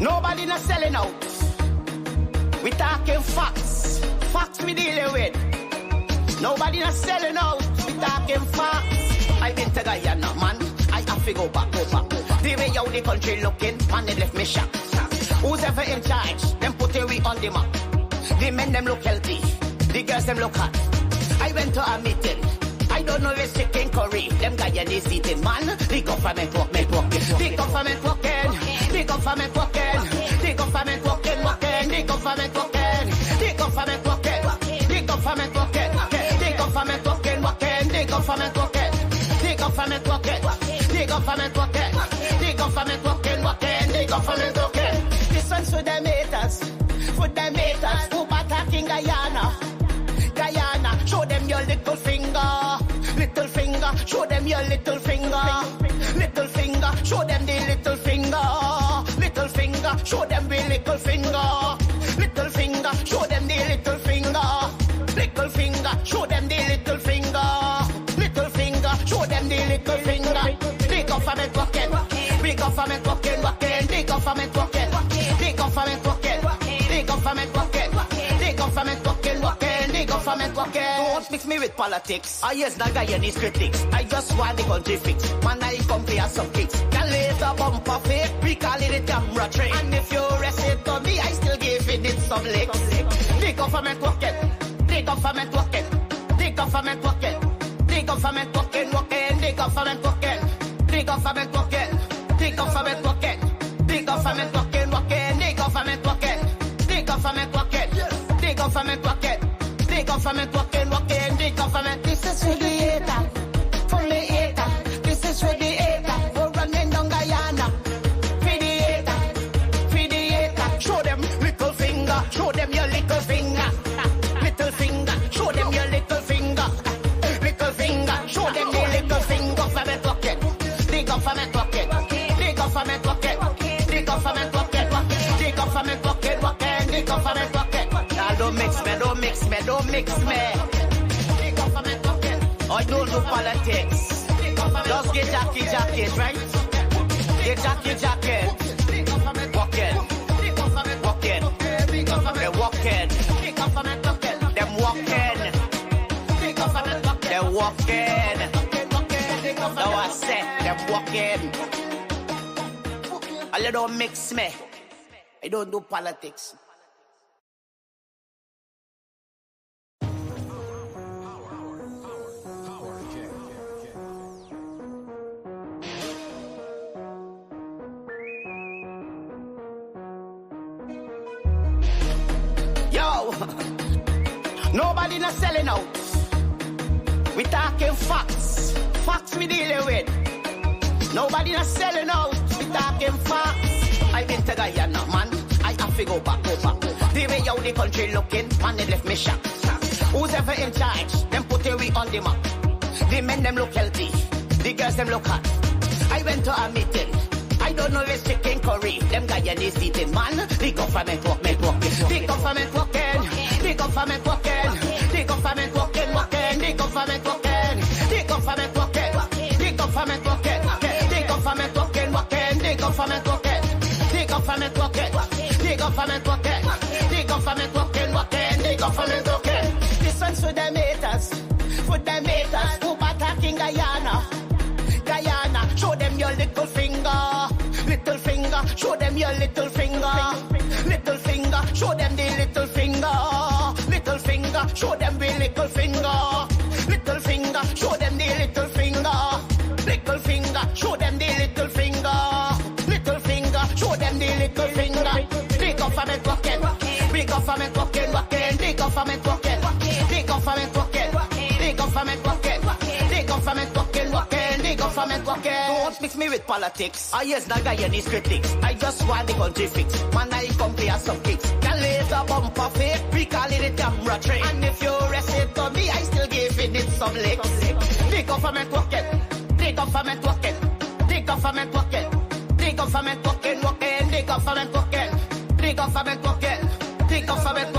Nobody not selling out. We talking facts. Facts we dealing with. Nobody not selling out. We talking facts. I been to Guyana, man. I have to go back. The way how the country looking, man, they left me shocked. Who's ever in charge? Them put we on the map. The men them look healthy. The girls them look hot. I went to a meeting. I don't know where's chicken curry. Them Guyanese eating, man. The government working. The government working. The government working. The government working. The government working. The government working. The government working. The government working. The government working. The government working. The government working. The government working. The government working. This one's for them haters. For them haters. Who attacking Guyana? Guyana, show them your little finger. Little finger, show them your little finger. Little finger, show them the little finger. Little finger, show them the little finger. Little finger, show them the little finger. Little finger, show them the little finger. Little finger, show them the little finger. The government working. The government working. The government working. The government working. The government working. The government working. The government working. Don't mix me with politics. I here's the Guyanese critics. I just want the country fixed. Man, I come here some kicks. Can later bumper fake. We call it a camera trick. And if you rest it to me, I still give it some licks. The government working. The government working. The government working. The government working. The government working. The government working. The government working. The government working. The government working. The government working. The government working. The government working. The government. This is for the hater. For the hater. This is for the hater. We're running down Guyana. For the hater. For the hater. Show them little finger. Show them your little finger. Little finger. Show them your little finger. Little finger. Show them the little finger. Government working. The government working. The government working. The government working. The government working. The government working. Now don't mix me. Don't mix me. Don't mix me. The government working. I don't do politics. Just get jacket, right? Get jacket. Walking. Walking. They're walking. Them walking. They're walking. Now I said them walking. A little mix me. I don't do politics. Yo, nobody not selling out. We talking facts. Facts we dealing with. Nobody not selling out. We talking facts. I been to Guyana, man. I have to go back. The way how the country looking, man, they left me shocked. Who's ever in charge? Them put we on the map. The men them look healthy. The girls them look hot. I went to a meeting. I don't know where's chicken curry. Them Guyanese eating, man. The government working. The government working. The government working. The government working. The government working. The government working. The government working. The government working. The government working. The government working. The government working. The government working. The government working. This one's for them haters. For them haters who attacking Guyana. Guyana, show them your little finger. Little finger, show them your little finger. Little finger, show them the little finger. Little finger, show them the little finger. Little finger, show them the little finger. Little finger, show them the little finger. Little finger, show them the little finger. The government working. The government working. The government working. The government working. The government working. The government working. The government working. Don't mix me with politics. I here's the Guyanese critics. I just want the country fixed. Man, I come here some kicks. Can later bumper fake. We call it a camera trick. And if you rest it to me, I still give it some licks. The government working. The government working. The government working. The government working. The government working. The government working. The government working. The government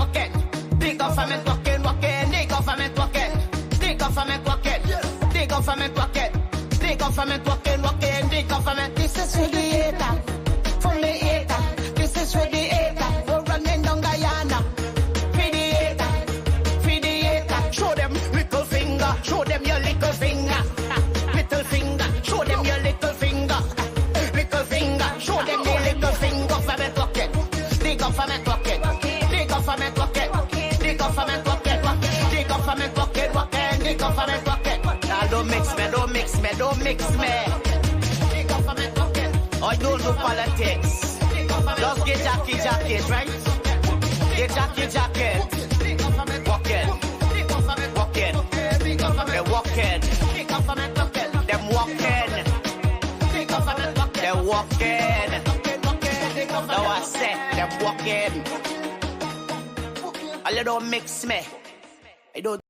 working. The government working. The government working. The government working. The government working. The government. This is for the hater. For the hater. This Show them your little finger. Little finger. Show them your little finger for me pocket. Dig up for me pocket. Dig up for me pocket. Dig up for me pocket. Dig up for me pocket. Dig up for me pocket. Now don't mix me. Don't mix me. Don't mix me. Dig up for me pocket. I don't do politics. Just get jacket, right? Get jacket. Walking. They're walking. Them walking. They're walking. Now I said them walking. A little mix me. I don't.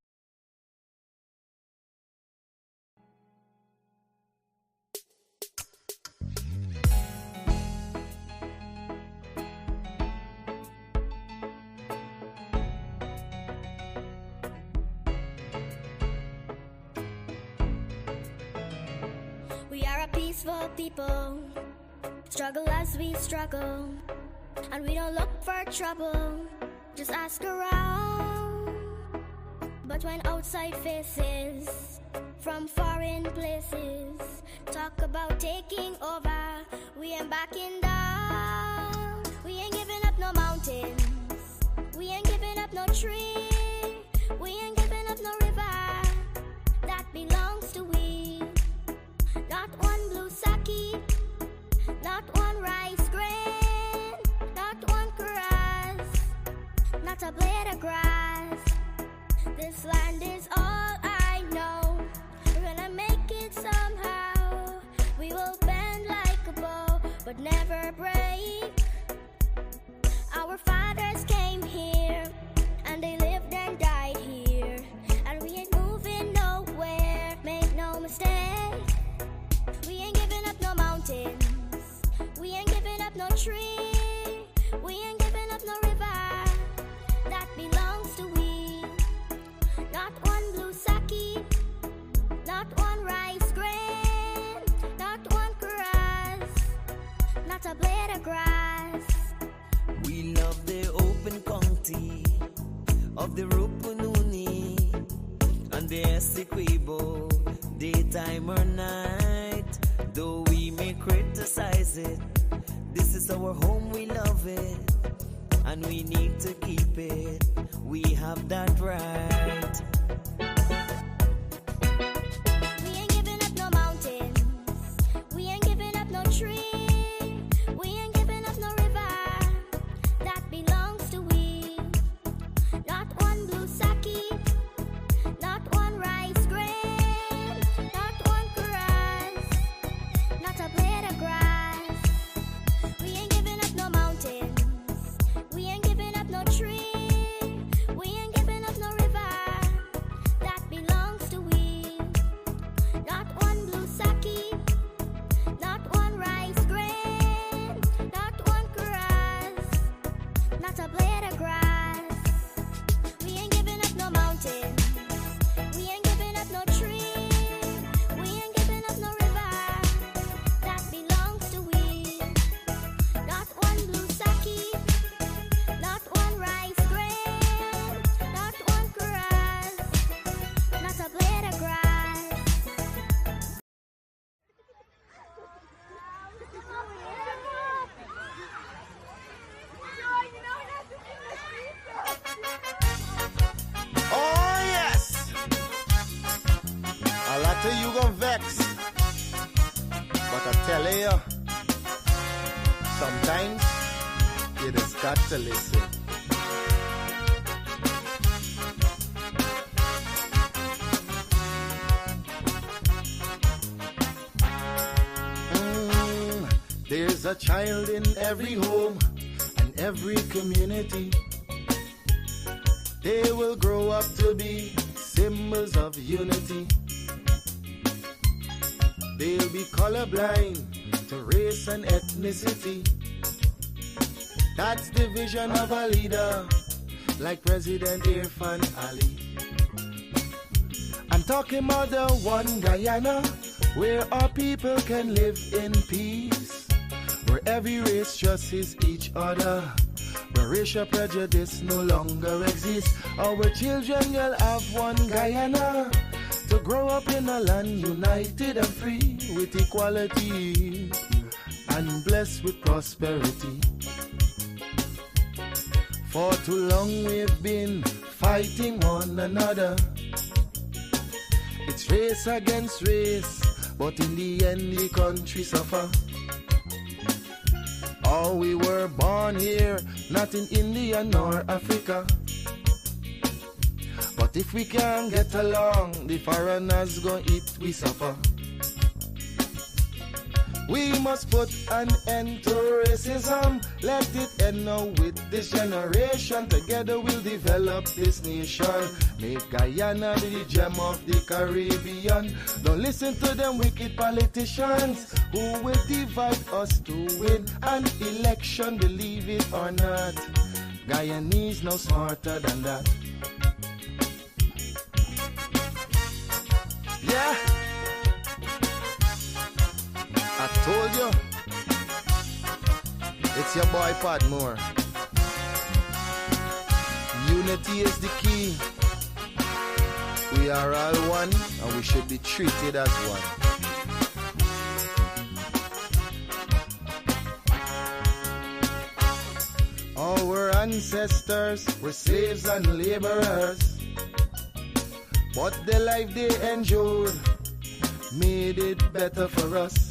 We are a peaceful people, struggle as we struggle, and we don't look for trouble, just ask around. But when outside faces from foreign places talk about taking over, we ain't backing down. We ain't giving up no mountains, we ain't giving up no tree, we ain't giving up no river that belongs to we. Not one blue sake, not one rice grain, not one grass, not a blade of grass. This land is all I know. We're gonna make it somehow. We will bend like a bow, but never break. Our fathers came here, and they lived and died here, and we ain't moving nowhere, make no mistake. We ain't giving up no mountains, we ain't giving up no tree, we ain't giving up no river that belongs to we. Not one blue sake, not one rice grain, not one grass, not a blade of grass. We love the open county of the Rupununi and the Essequibo, daytime or night. Though we may criticize it, this is our home, we love it, and we need to keep it. We have that right. We ain't giving up no mountains, we ain't giving up no tree, we ain't giving up no river that belongs to we. Not one blue sake, not one rice grain, not one grass, not a blade of grass. We ain't giving up no mountains, we ain't giving up no tree, we ain't giving up no river that belongs to we. Not one blue sake, not one rice grain, not one grass, not a blade of grass. We ain't giving up no mountains, we ain't giving up no tree, we ain't giving up no river that belongs to we. Not one blue sake, not one rice grain, not one grass, not a blade of grass. Oh yes, a lot of you gon' vex, but I tell you, sometimes you just got to listen. There's a child in every home and every community. They will grow up to be symbols of unity. They'll be colorblind to race and ethnicity. That's the vision of a leader like President Irfan Ali. I'm talking about the one Guyana where our people can live in peace, where every race trusts each other, where racial prejudice no longer exists. Our children will have one Guyana, to grow up in a land united and free with equality and blessed with prosperity. For too long we've been fighting one another. It's race against race, but in the end the country suffer. Oh, we were born here, not in India nor Africa. But if we can't get along, the foreigners gon' eat we suffer. We must put an end to racism. Let it end now with this generation. Together we'll develop this nation. Make Guyana the gem of the Caribbean. Don't listen to them wicked politicians who will divide us to win an election. Believe it or not, Guyanese no smarter than that. Yeah, I told you, it's your boy Padmore. Unity is the key. We are all one and we should be treated as one. Our ancestors were slaves and laborers, but the life they endured made it better for us.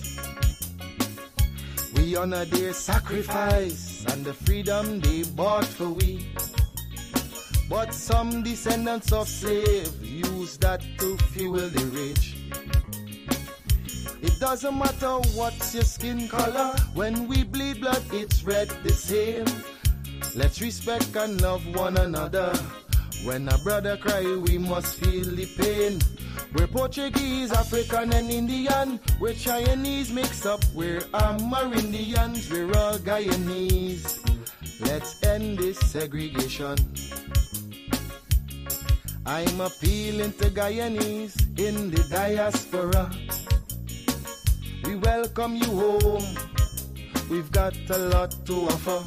We honor their sacrifice and the freedom they bought for we. But some descendants of slaves use that to fuel the rich. It doesn't matter what's your skin color, when we bleed blood it's red the same. Let's respect and love one another. When a brother cry we must feel the pain. We're Portuguese, African and Indian. We're Chinese mixed up, we're Amerindians. We're all Guyanese. Let's end this segregation. I'm appealing to Guyanese in the diaspora. We welcome you home. We've got a lot to offer.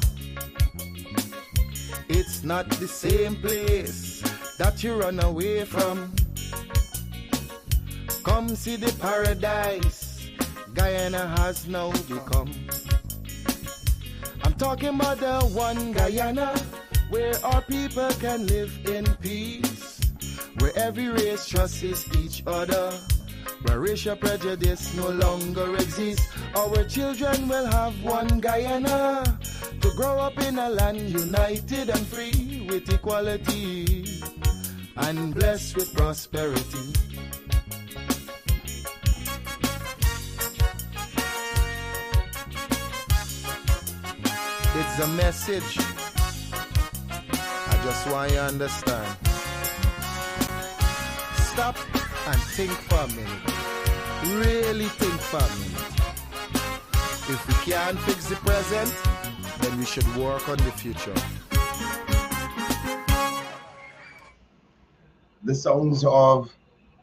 It's not the same place that you run away from. Come see the paradise Guyana has now become. I'm talking about the one Guyana, where our people can live in peace, where every race trusts each other, where racial prejudice no longer exists. Our children will have one Guyana, to grow up in a land united and free with equality and blessed with prosperity. It's a message I just want you to understand. Stop and think for a minute. Really think for a minute. If we can't fix the present, then we should work on the future. The sounds of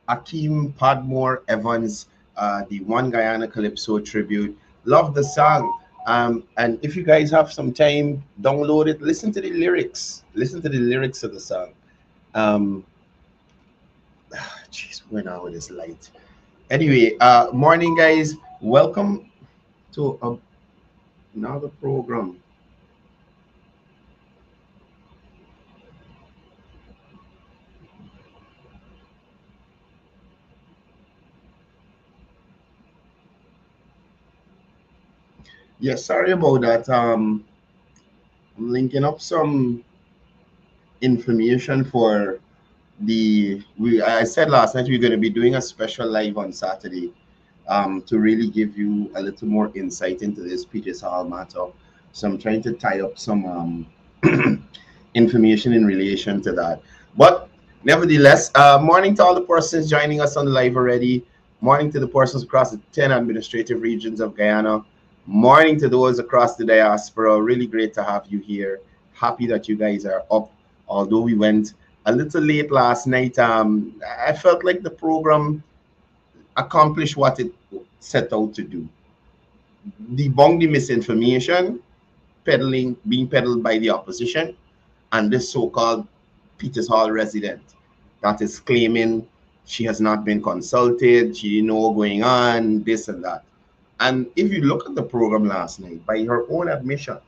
Akeem Padmore Evans, the One Guyana Calypso tribute. Love the song. And if you guys have some time, download it, listen to the lyrics. Listen to the lyrics of the song. Jeez, where now with this light? Anyway, morning guys. Welcome to another program. Yeah, sorry about that. I'm linking up some information for I said last night we're going to be doing a special live on Saturday to really give you a little more insight into this Peter's Hall matter. So I'm trying to tie up some information in relation to that. But nevertheless, morning to all the persons joining us on the live already. Morning to the persons across the 10 administrative regions of Guyana. Morning to those across the diaspora. Really great to have you here. Happy that you guys are up. Although we went a little late last night, I felt like the program accomplished what it set out to do. Debunk the misinformation being peddled by the opposition and this so-called Peters Hall resident that is claiming she has not been consulted, she didn't know what's going on, this and that. And if you look at the program last night, by her own admission,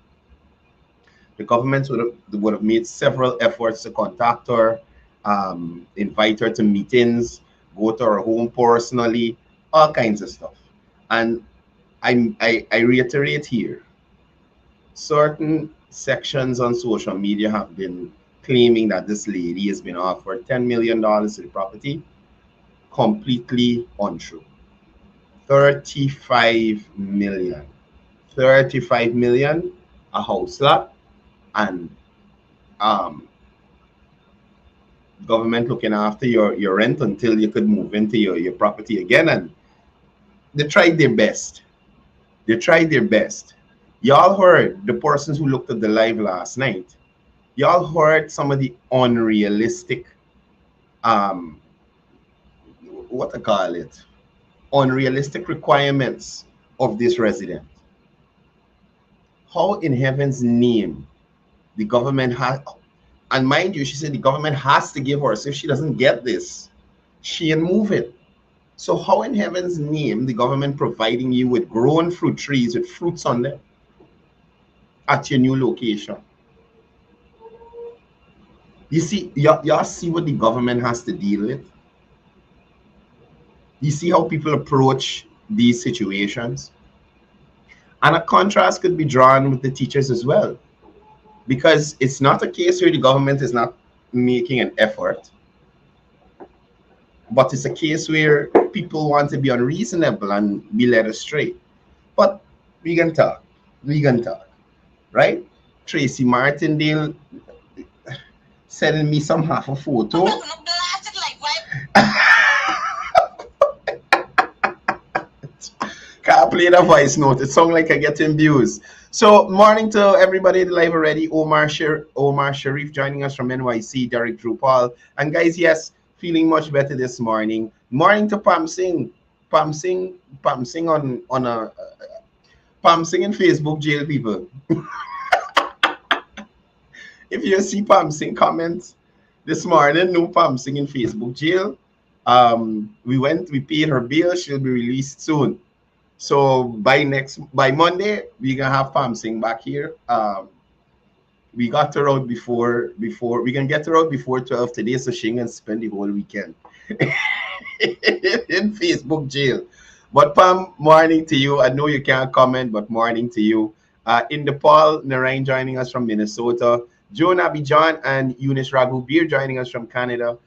the government would have made several efforts to contact her, invite her to meetings, go to her home personally, all kinds of stuff. And I reiterate here, certain sections on social media have been claiming that this lady has been offered $10 million to the property. Completely untrue. 35 million. 35 million, a house lot, and government looking after your rent until you could move into your property again. And they tried their best. They tried their best. Y'all heard the persons who looked at the live last night. Y'all heard some of the unrealistic, what I call it, unrealistic requirements of this resident. How in heaven's name the government has, and mind you, she said the government has to give her, so if she doesn't get this, she ain't move it. So how in heaven's name the government providing you with grown fruit trees with fruits on them at your new location? You see, y'all see what the government has to deal with? You see how people approach these situations? And a contrast could be drawn with the teachers as well, because it's not a case where the government is not making an effort, but it's a case where people want to be unreasonable and be led astray. But we can talk, right? Tracy Martindale sending me some half a photo. Can't play the voice note. It sounds like I get abused. So morning to everybody live already. Omar Sharif joining us from NYC, Derek Drupal. And guys, yes, feeling much better this morning. Morning to Pam Singh. Pam Singh on a Pam Singh in Facebook jail, people. If you see Pam Singh comments this morning, no Pam Singh in Facebook jail. We paid her bail. She'll be released soon. So by Monday, we're gonna have Pam Singh back here. We got her out before we can get her out before 12 today, so she can spend the whole weekend in Facebook jail. But Pam, morning to you. I know you can't comment, but morning to you. In the Paul Narain joining us from Minnesota, Joan Abidjan and Eunice Raghubir joining us from Canada.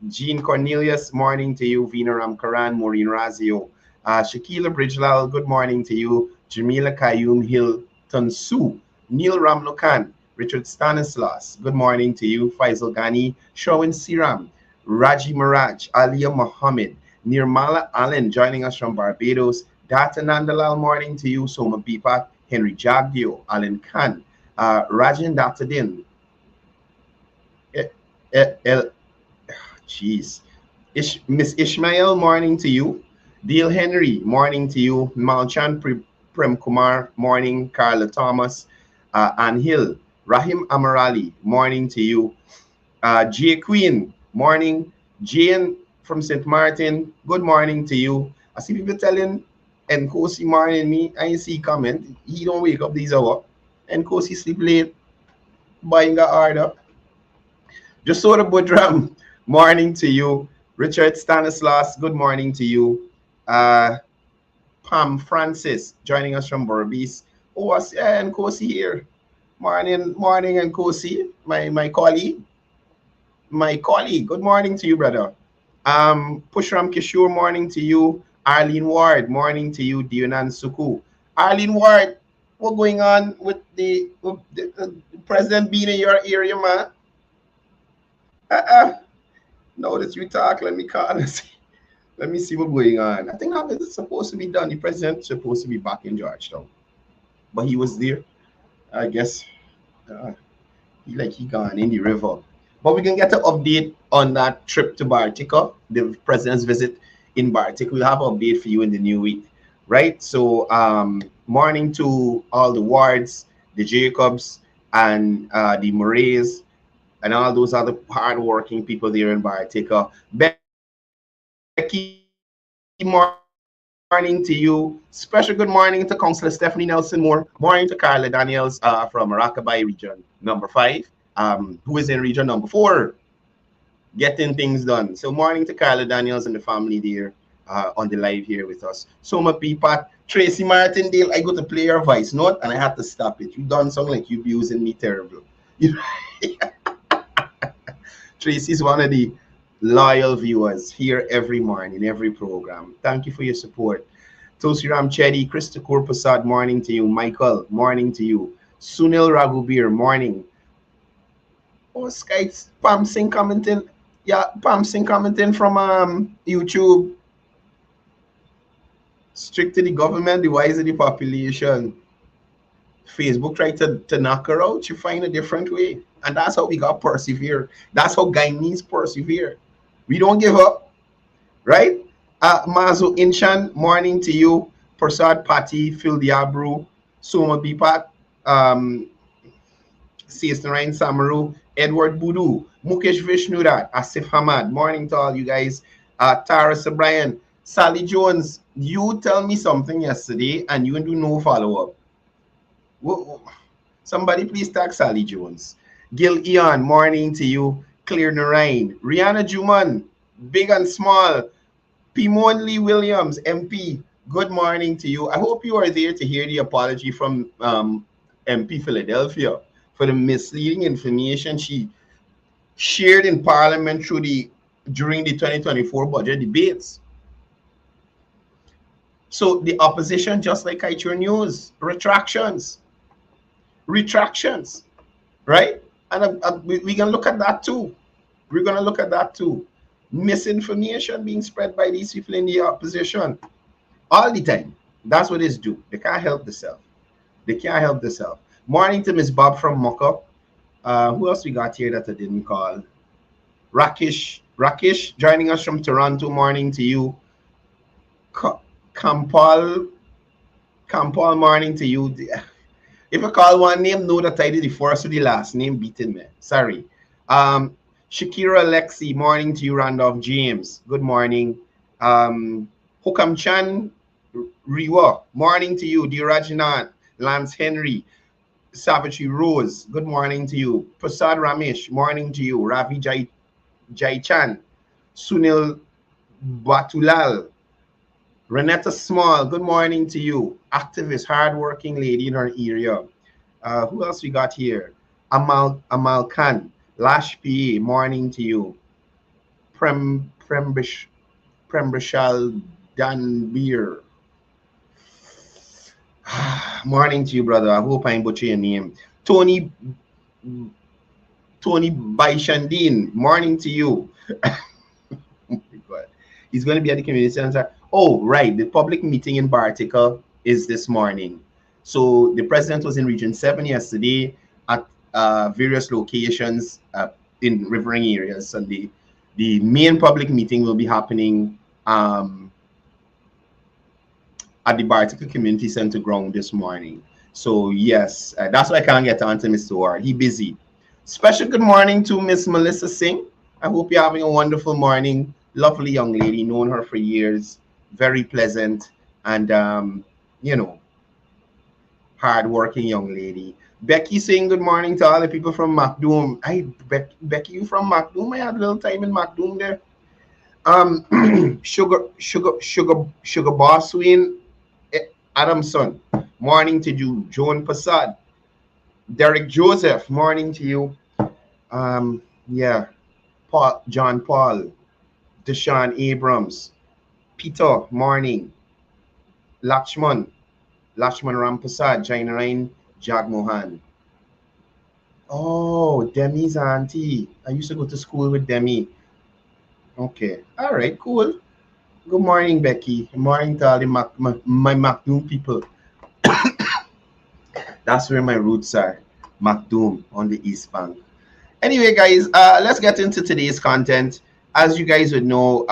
Jean Cornelius, morning to you. Vina Ramkaran, Maureen Razio. Shakila Bridgelal, good morning to you. Jamila Kayum Hilton Su, Neil Ramlokan, Richard Stanislas, good morning to you. Faisal Ghani, Sherwin Siram, Raji Maraj, Alia Mohammed, Nirmala Allen joining us from Barbados. Data Nandalal, morning to you. Soma Bipa, Henry Jagdio, Alan Khan, Rajan Datadin. Miss Ishmael, morning to you. Deal Henry, morning to you. Malchan Prem Kumar, morning. Carla Thomas, Ann Hill. Rahim Amarali, morning to you. Jay Queen, morning. Jane from St. Martin, good morning to you. I see people telling Nkosi morning me. I see comment. He don't wake up these hours. Nkosi sleep late. Buying a order. Just saw the Budram, morning to you. Richard Stanislas, good morning to you. Pam Francis joining us from Berbice. Oh, I see Nkosi here. Morning, Nkosi, my colleague. Good morning to you, brother. Pushram Kishore, morning to you. Arlene Ward, morning to you. Dionan Suku. Arlene Ward, what's going on with the president being in your area, man? Now that you talk, let me call and see. Let me see what's going on. I think that is supposed to be done. The president's supposed to be back in Georgetown, but he was there. I guess he gone in the river. But we can get an update on that trip to Bartica, the president's visit in Bartica. We'll have an update for you in the new week, right? So morning to all the Wards, the Jacobs, and the Murrays, and all those other hardworking people there in Bartica. Becky, morning to you. Special good morning to Councillor Stephanie Nelson Moore. Morning to Carla Daniels from Maracaibo region number 5, who is in region number 4, getting things done. So morning to Carla Daniels and the family there on the live here with us. Soma Pipat, Tracy Martindale, I got to play your voice note and I had to stop it. You done something like you using me terrible. Tracy's one of the loyal viewers here every morning, every program. Thank you for your support. Tosiram Chetty, Christopher Prasad, morning to you. Michael, morning to you. Sunil Raghubir, morning. Oh, Skype, Pam Singh commenting. Yeah, Pam Singh commenting from YouTube. Strict to the government, the wise of the population. Facebook tried to knock her out. She find a different way. And that's how we got persevere. That's how Guyanese persevere. We don't give up, right? Mazu Inshan, morning to you. Prasad Pati, Phil Diabru, Soma Bipat, Sasnarain Samaru, Edward Budu, Mukesh Vishnurat, Asif Hamad, morning to all you guys. Tara Sabrian, Sally Jones, you tell me something yesterday and you do no follow-up. Somebody please tag Sally Jones. Gil Eon, morning to you. Claire Narain, Rihanna Juman, big and small. Pimon Lee Williams, MP, good morning to you. I hope you are there to hear the apology from MP Philadelphia for the misleading information she shared in Parliament during the 2024 budget debates. So the opposition, just like Kaichur News, retractions, right? And we can look at that too. We're going to look at that too. Misinformation being spread by these people in the opposition all the time. That's what it's do. They can't help themselves. They can't help themselves. Morning to Miss Bob from Mocha. Who else we got here that I didn't call? Rakesh joining us from Toronto. Morning to you. Kampal, morning to you. If I call one name, know that I did the first with the last name beating me. Sorry. Shakira Lexi, morning to you. Randolph James, good morning. Hokam Chan Riwa, morning to you. Dirajnath, Lance Henry, Savitri Rose, good morning to you. Prasad Ramesh, morning to you. Ravi Jai Chan, Sunil Batulal, Renetta Small, good morning to you. Activist, hardworking lady in our area. Who else we got here? Amal Khan, Lash PA, morning to you. Prembishal Danbir. Morning to you, brother. I hope I butcher your name. Tony Baishandin, morning to you. Oh my God. He's going to be at the community center. Oh, right. The public meeting in Bartica is this morning. So the president was in Region 7 yesterday at various locations in rivering areas. And the main public meeting will be happening at the Bartica Community Center ground this morning. So yes, that's why I can't get on to Mr. Ward. He's busy. Special good morning to Miss Melissa Singh. I hope you're having a wonderful morning. Lovely young lady, known her for years. Very pleasant and, you know, hard-working young lady. Becky saying good morning to all the people from MacDoom. Becky, you from MacDoom? I had a little time in MacDoom there. Sugar Boss Wayne Adamson, morning to you. Joan Passad, Derek Joseph, morning to you. Yeah, John Paul, Deshaun Abrams, Peter, morning. Lakshman Rampasad, Jainarain Jagmohan. Oh, Demi's auntie. I used to go to school with Demi. Okay, all right, cool. Good morning, Becky. Good morning to all the my MacDoom people. That's where my roots are, MacDoom on the East Bank. Anyway, guys, let's get into today's content. As you guys would know,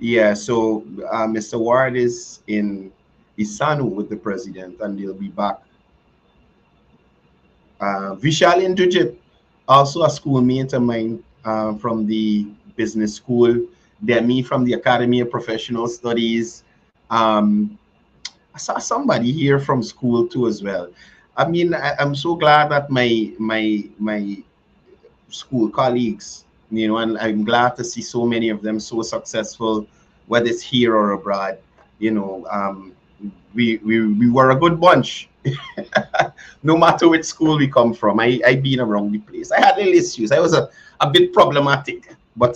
Mr. Ward is in Isanu with the president, and they'll be back. Vishal Indujit, also a schoolmate of mine, from the business school, Demi from the Academy of Professional Studies. I saw somebody here from school too as well. I mean, I'm so glad that my school colleagues, and I'm glad to see so many of them so successful, whether it's here or abroad. We were a good bunch. No matter which school we come from. I been around the place. I had little issues. I was a bit problematic, but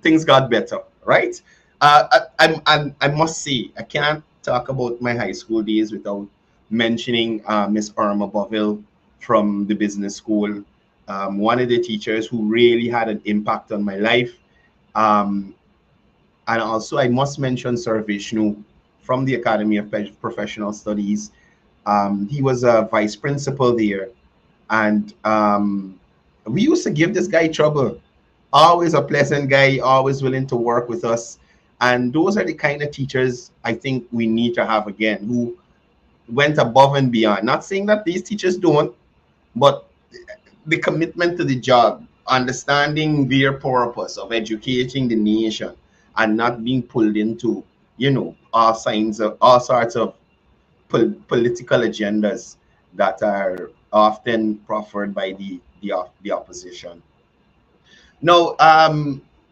things got better, right? I must say, I can't talk about my high school days without mentioning Miss Irma Boville from the business school, one of the teachers who really had an impact on my life. Um, and also, I must mention Sir Vishnu from the Academy of Professional Studies. He was a vice principal there, and we used to give this guy trouble. Always a pleasant guy, always willing to work with us. And those are the kind of teachers I think we need to have again, who went above and beyond. Not saying that these teachers don't, but the commitment to the job, understanding their purpose of educating the nation and not being pulled into, all sorts of political agendas that are often proffered by the opposition. No,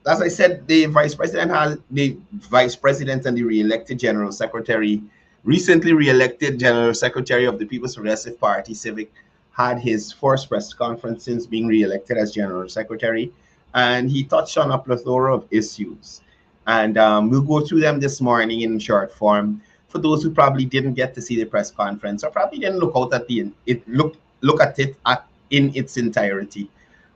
as I said, the vice president and the re-elected general secretary, recently re-elected general secretary of the People's Progressive Party, Civic, had his first press conference since being re-elected as general secretary, and he touched on a plethora of issues. And we'll go through them this morning in short form. For those who probably didn't get to see the press conference or probably didn't look out at look at it in its entirety,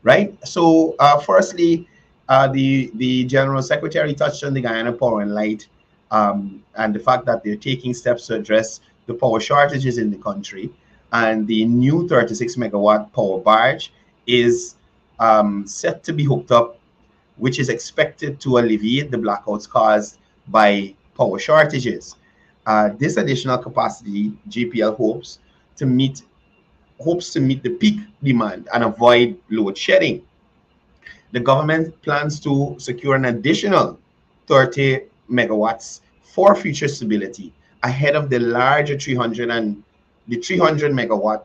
right? So, firstly, the general secretary touched on the Guyana Power and Light, and the fact that they're taking steps to address the power shortages in the country. And the new 36 megawatt power barge is set to be hooked up, which is expected to alleviate the blackouts caused by power shortages. This additional capacity, GPL hopes to meet the peak demand and avoid load shedding. The government plans to secure an additional 30 megawatts for future stability ahead of the larger 300 megawatt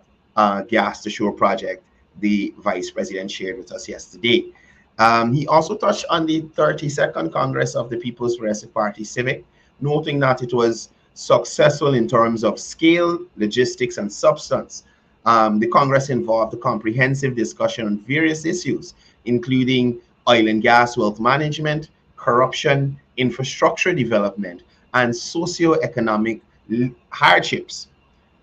gas to shore project the vice president shared with us yesterday. He also touched on the 32nd Congress of the People's Progressive Party Civic, noting that it was successful in terms of scale, logistics, and substance. The Congress involved a comprehensive discussion on various issues, including oil and gas wealth management, corruption, infrastructure development, and socioeconomic hardships,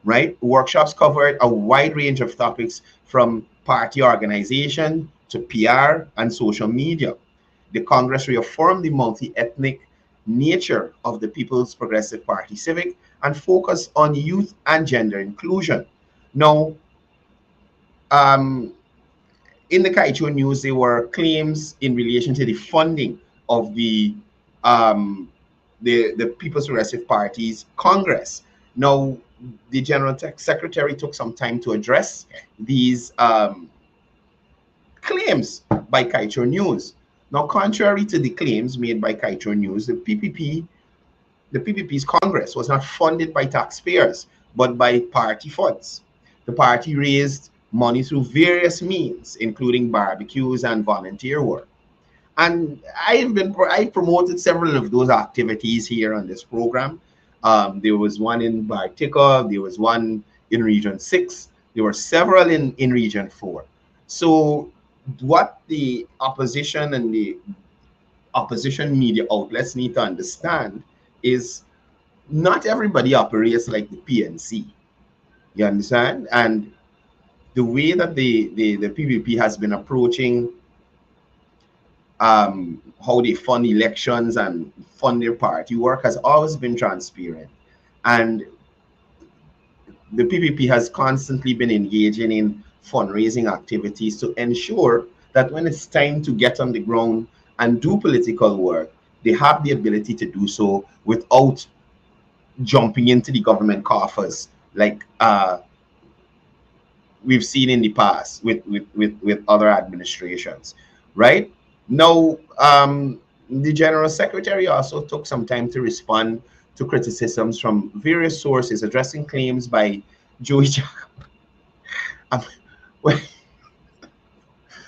right? Workshops covered a wide range of topics from party organization to PR and social media. The Congress reaffirmed the multi-ethnic nature of the People's Progressive Party Civic and focused on youth and gender inclusion. Now, in the Kaicho news, there were claims in relation to the funding of the People's Progressive Party's Congress. Now, the General Secretary took some time to address these claims by Kaicho News. Now, contrary to the claims made by Kaicho News, the PPP's Congress was not funded by taxpayers, but by party funds. The party raised money through various means, including barbecues and volunteer work. And I promoted several of those activities here on this program. There was one in Bartica, there was one in Region 6, there were several in Region 4. So what the opposition and the opposition media outlets need to understand is not everybody operates like the PNC. You understand? And the way that the PPP has been approaching how they fund elections and fund their party work has always been transparent. And the PPP has constantly been engaging in fundraising activities to ensure that when it's time to get on the ground and do political work, they have the ability to do so without jumping into the government coffers like we've seen in the past with other administrations, right? Now, the General Secretary also took some time to respond to criticisms from various sources addressing claims by Joey well,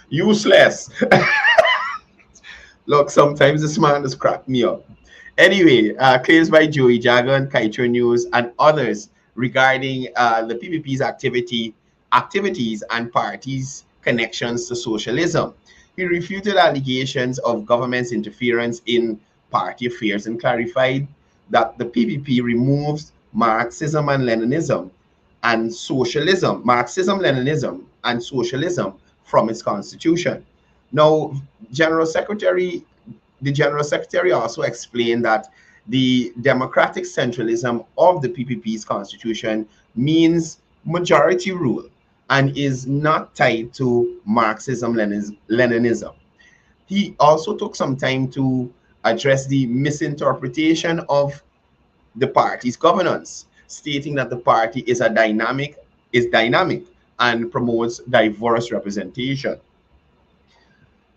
useless. Look, sometimes this man has cracked me up. Anyway, claims by Joey Jagan, Kaito News, and others regarding the PPP's activities and parties' connections to socialism. He refuted allegations of government's interference in party affairs and clarified that the PPP removes Marxism, Leninism, and socialism from its constitution. Now, General Secretary the General Secretary also explained that the democratic centralism of the PPP's constitution means majority rule and is not tied to Marxism-Leninism. He also took some time to address the misinterpretation of the party's governance, stating that the party is dynamic and promotes diverse representation.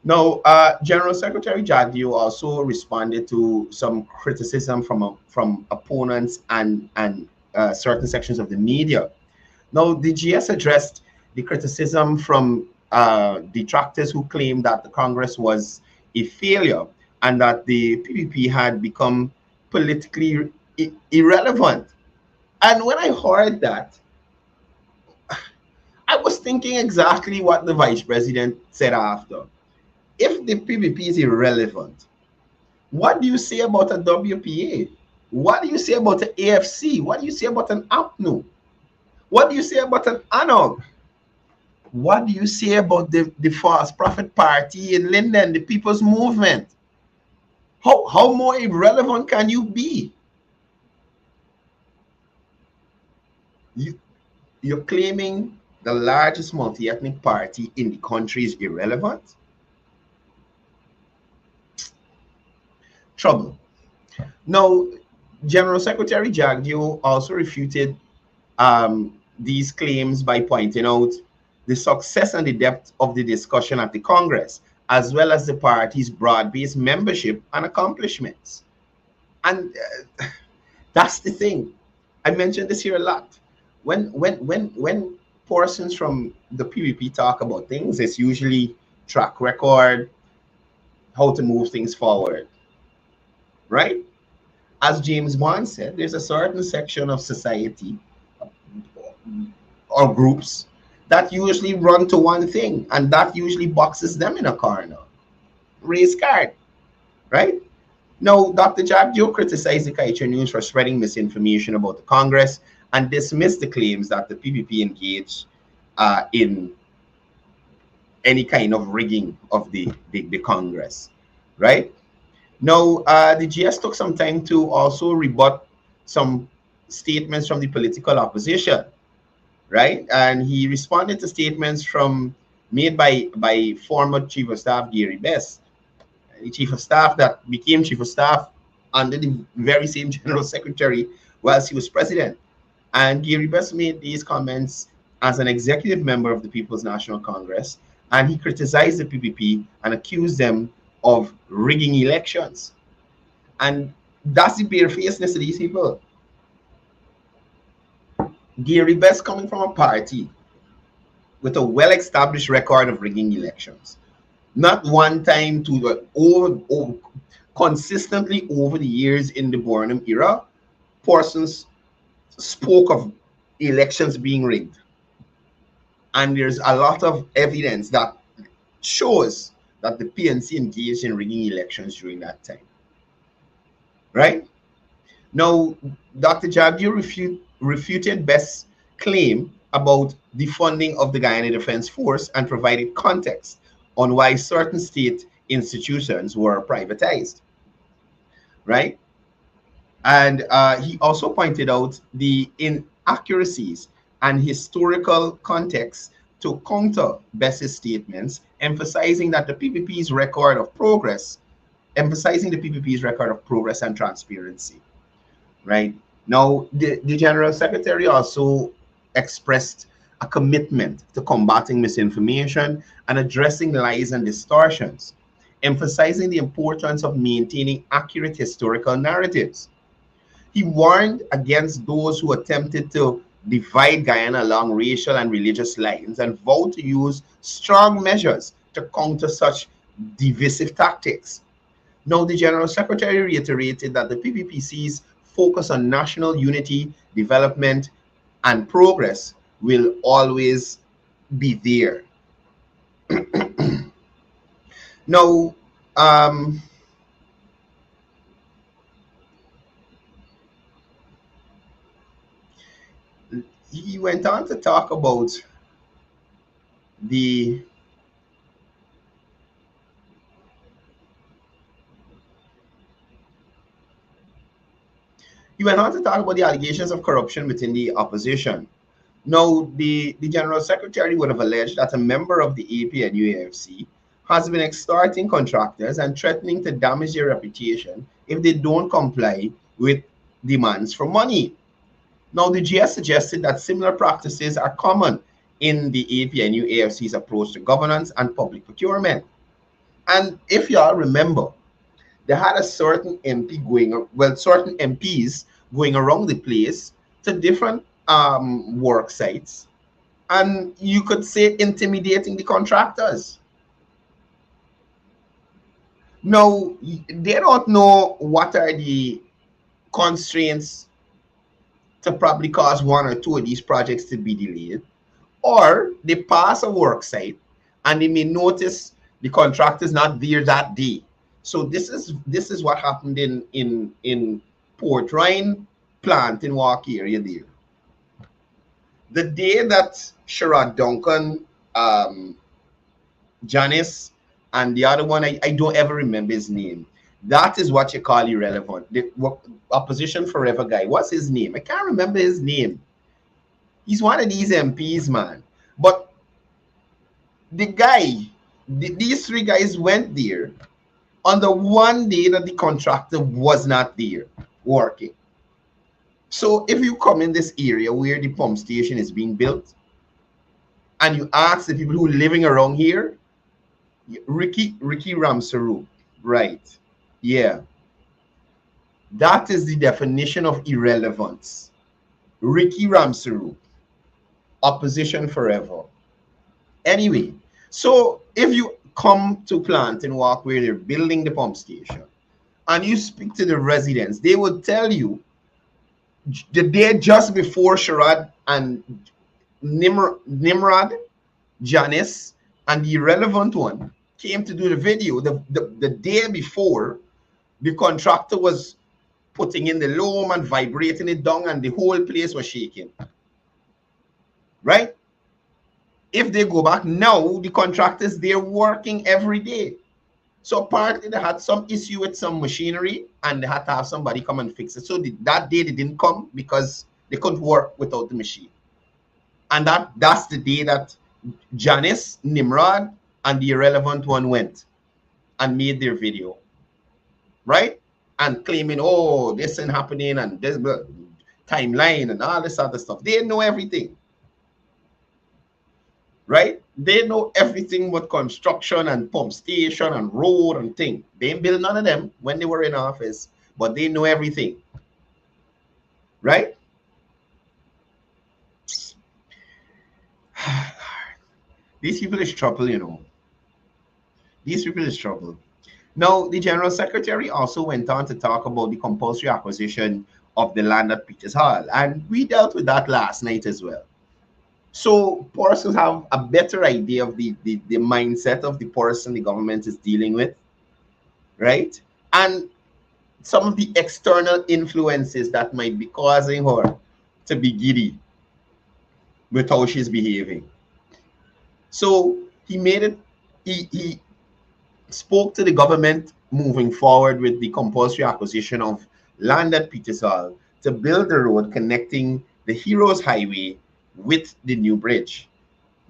Now, General Secretary Jagdeo also responded to some criticism from opponents and certain sections of the media. Now, the GS addressed the criticism from detractors who claimed that the Congress was a failure and that the PPP had become politically irrelevant. And when I heard that, I was thinking exactly what the Vice President said after. If the PPP is irrelevant, what do you say about a WPA? What do you say about an AFC? What do you say about an APNU? What do you say about an ANOG? What do you say about the False Prophet Party in Linden, the People's Movement? How more irrelevant can you be? You're claiming the largest multi-ethnic party in the country is irrelevant? Trouble. Now, General Secretary Jagdeo also refuted these claims by pointing out the success and the depth of the discussion at the Congress, as well as the party's broad-based membership and accomplishments. And that's the thing. I mentioned this here a lot. When persons from the PPP talk about things, it's usually track record, how to move things forward. Right? As James Bond said, there's a certain section of society or groups that usually run to one thing, and that usually boxes them in a corner. Race card, right? Now, Dr. Jagdeo criticized the Kaito News for spreading misinformation about the Congress and dismissed the claims that the PPP engaged in any kind of rigging of the Congress, right? Now, the GS took some time to also rebut some statements from the political opposition, right? And he responded to statements made by former Chief of Staff Gary Best, the Chief of Staff that became Chief of Staff under the very same General Secretary whilst he was President. And Gary Best made these comments as an executive member of the People's National Congress, and he criticized the PPP and accused them of rigging elections. And that's the barefacedness of these people. Gary Best coming from a party with a well-established record of rigging elections. Not one time consistently over the years in the Burnham era, persons spoke of elections being rigged. And there's a lot of evidence that shows that the PNC engaged in rigging elections during that time. Right? Now, Dr. Jagdeo refuted Best's claim about the funding of the Guyana Defense Force and provided context on why certain state institutions were privatized. Right? And he also pointed out the inaccuracies and historical context to counter Best's statements, emphasizing the PPP's record of progress and transparency. Right? Now, the General Secretary also expressed a commitment to combating misinformation and addressing lies and distortions. emphasizing the importance of maintaining accurate historical narratives. He warned against those who attempted to divide Guyana along racial and religious lines and vowed to use strong measures to counter such divisive tactics. Now, the General Secretary reiterated that the PPPC's focus on national unity, development, and progress will always be there. Now, he went on to talk about the allegations of corruption within the opposition. Now, the General Secretary would have alleged that a member of the APNU-AFC has been extorting contractors and threatening to damage their reputation if they don't comply with demands for money. Now, the GS suggested that similar practices are common in the APNU-AFC's approach to governance and public procurement. And if y'all remember, they had a certain certain MPs going around the place to different work sites, and you could say intimidating the contractors. Now, they don't know what are the constraints to probably cause one or two of these projects to be delayed, or they pass a work site and they may notice the contractor is not there that day. So this is what happened in Port Ryan plant in Walk area there. The day that Sherrod Duncan, Janice, and the other one, I don't ever remember his name. That is what you call irrelevant. The opposition forever guy. What's his name? I can't remember his name. He's one of these MPs, man. But the guy, these three guys went there on the one day that the contractor was not there working. So if you come in this area where the pump station is being built and you ask the people who are living around here, Ricky Ramsaru, right? Yeah. That is the definition of irrelevance. Ricky Ramsaru, opposition forever. Anyway, so if you come to plant and walk where they're building the pump station and you speak to the residents, they would tell you the day just before Sherrod and Nimrod, Janice, and the irrelevant one came to do the video, the day before, the contractor was putting in the loam and vibrating it down and the whole place was shaking. Right? If they go back now, the contractors, they're working every day. So apparently they had some issue with some machinery and they had to have somebody come and fix it. So that day they didn't come because they couldn't work without the machine. And that's the day that Janice, Nimrod, and the irrelevant one went and made their video. Right? And claiming, oh, this ain't happening and this timeline and all this other stuff. They know everything. Right? They know everything but construction and pump station and road and thing. They ain't build none of them when they were in office, but they know everything. Right? These people is trouble, you know. These people is trouble. Now, the General Secretary also went on to talk about the compulsory acquisition of the land at Peters Hall, and we dealt with that last night as well. So persons have a better idea of the mindset of the person the government is dealing with, right? And some of the external influences that might be causing her to be giddy with how she's behaving. So he spoke to the government moving forward with the compulsory acquisition of land at Peters Hall to build the road connecting the Heroes Highway with the new bridge.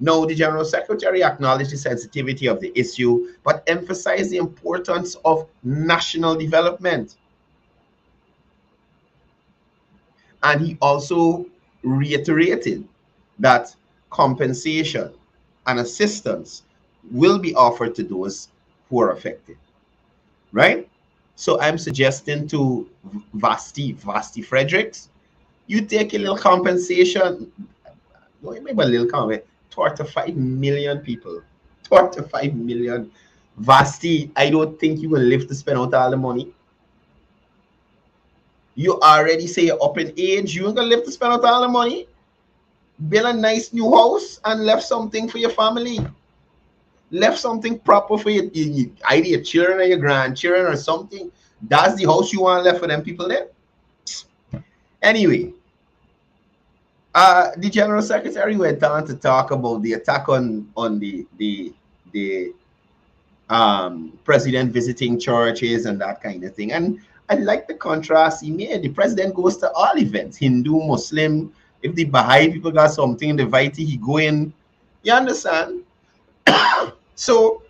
Now, the General Secretary acknowledged the sensitivity of the issue, but emphasized the importance of national development. And he also reiterated that compensation and assistance will be offered to those who are affected, right? So I'm suggesting to Vasti Fredericks, you take a little compensation, maybe a little comment, 25 million people, 25 million. Vasti, I don't think you will live to spend out all the money. You already say you're up in age, you ain't gonna live to spend out all the money. Build a nice new house and left something for your family. Left something proper for either your children or your grandchildren or something. That's the house you want left for them people there. Anyway, the General Secretary went on to talk about the attack on the president visiting churches and that kind of thing. And I like the contrast he made. The president goes to all events, Hindu, Muslim. If the Baha'i people got something, the Vaiti, he go in. You understand? So,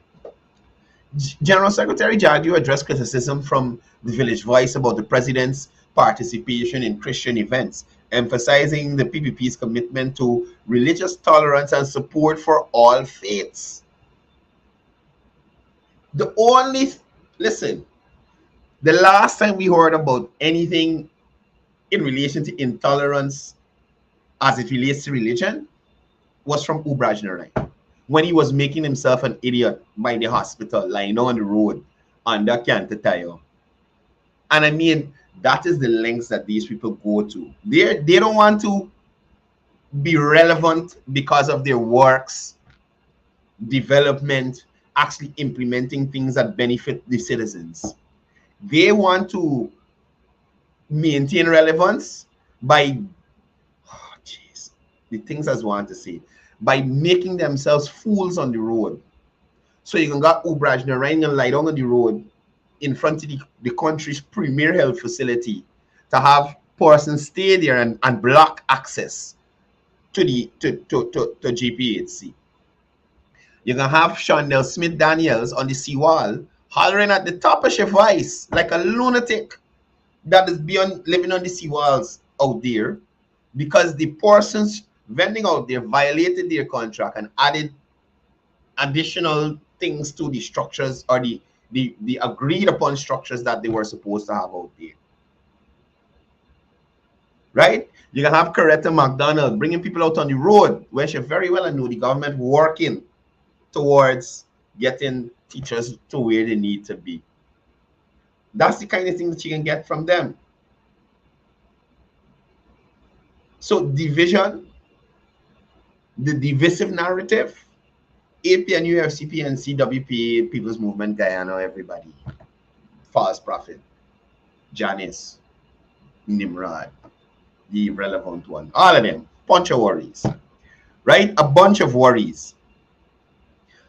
General Secretary Jagdeo addressed criticism from the Village Voice about the president's participation in Christian events, emphasizing the PPP's commitment to religious tolerance and support for all faiths. Listen, the last time we heard about anything in relation to intolerance as it relates to religion was from Ubraj Narayan, when he was making himself an idiot by the hospital, lying on the road under Cantatayo. And I mean, that is the lengths that these people go to. They don't want to be relevant because of their works, development, actually implementing things that benefit the citizens. They want to maintain relevance by, the things I want to say, by making themselves fools on the road. So you can got Ubraj Narayan and lie down on the road in front of the country's premier health facility to have persons stay there and block access to GPHC. You can have Shondell Smith Daniels on the seawall hollering at the top of your voice like a lunatic that is beyond living on the seawalls out there, because the persons vending out there violated their contract and added additional things to the structures or the agreed upon structures that they were supposed to have out there. Right? You can have Coretta McDonald bringing people out on the road where she very well knew the government working towards getting teachers to where they need to be. That's the kind of thing that you can get from them. So division, the divisive narrative, APN, UFCP, and CWP, People's Movement, Guyana, everybody, False Prophet, Janice, Nimrod, the relevant one, all of them, bunch of worries, right? A bunch of worries.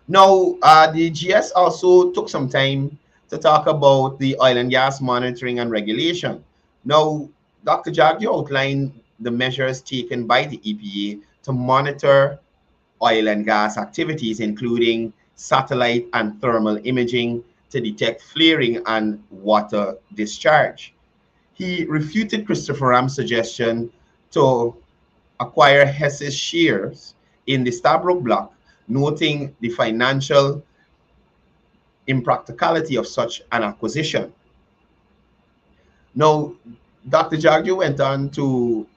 Now, the GS also took some time to talk about the oil and gas monitoring and regulation. Now, Dr. Jagdeo outlined the measures taken by the EPA to monitor oil and gas activities, including satellite and thermal imaging to detect flaring and water discharge. He refuted Christopher Ram's suggestion to acquire Hess's shares in the Stabroek block, noting the financial impracticality of such an acquisition. Now, Dr. Jagdeo went on to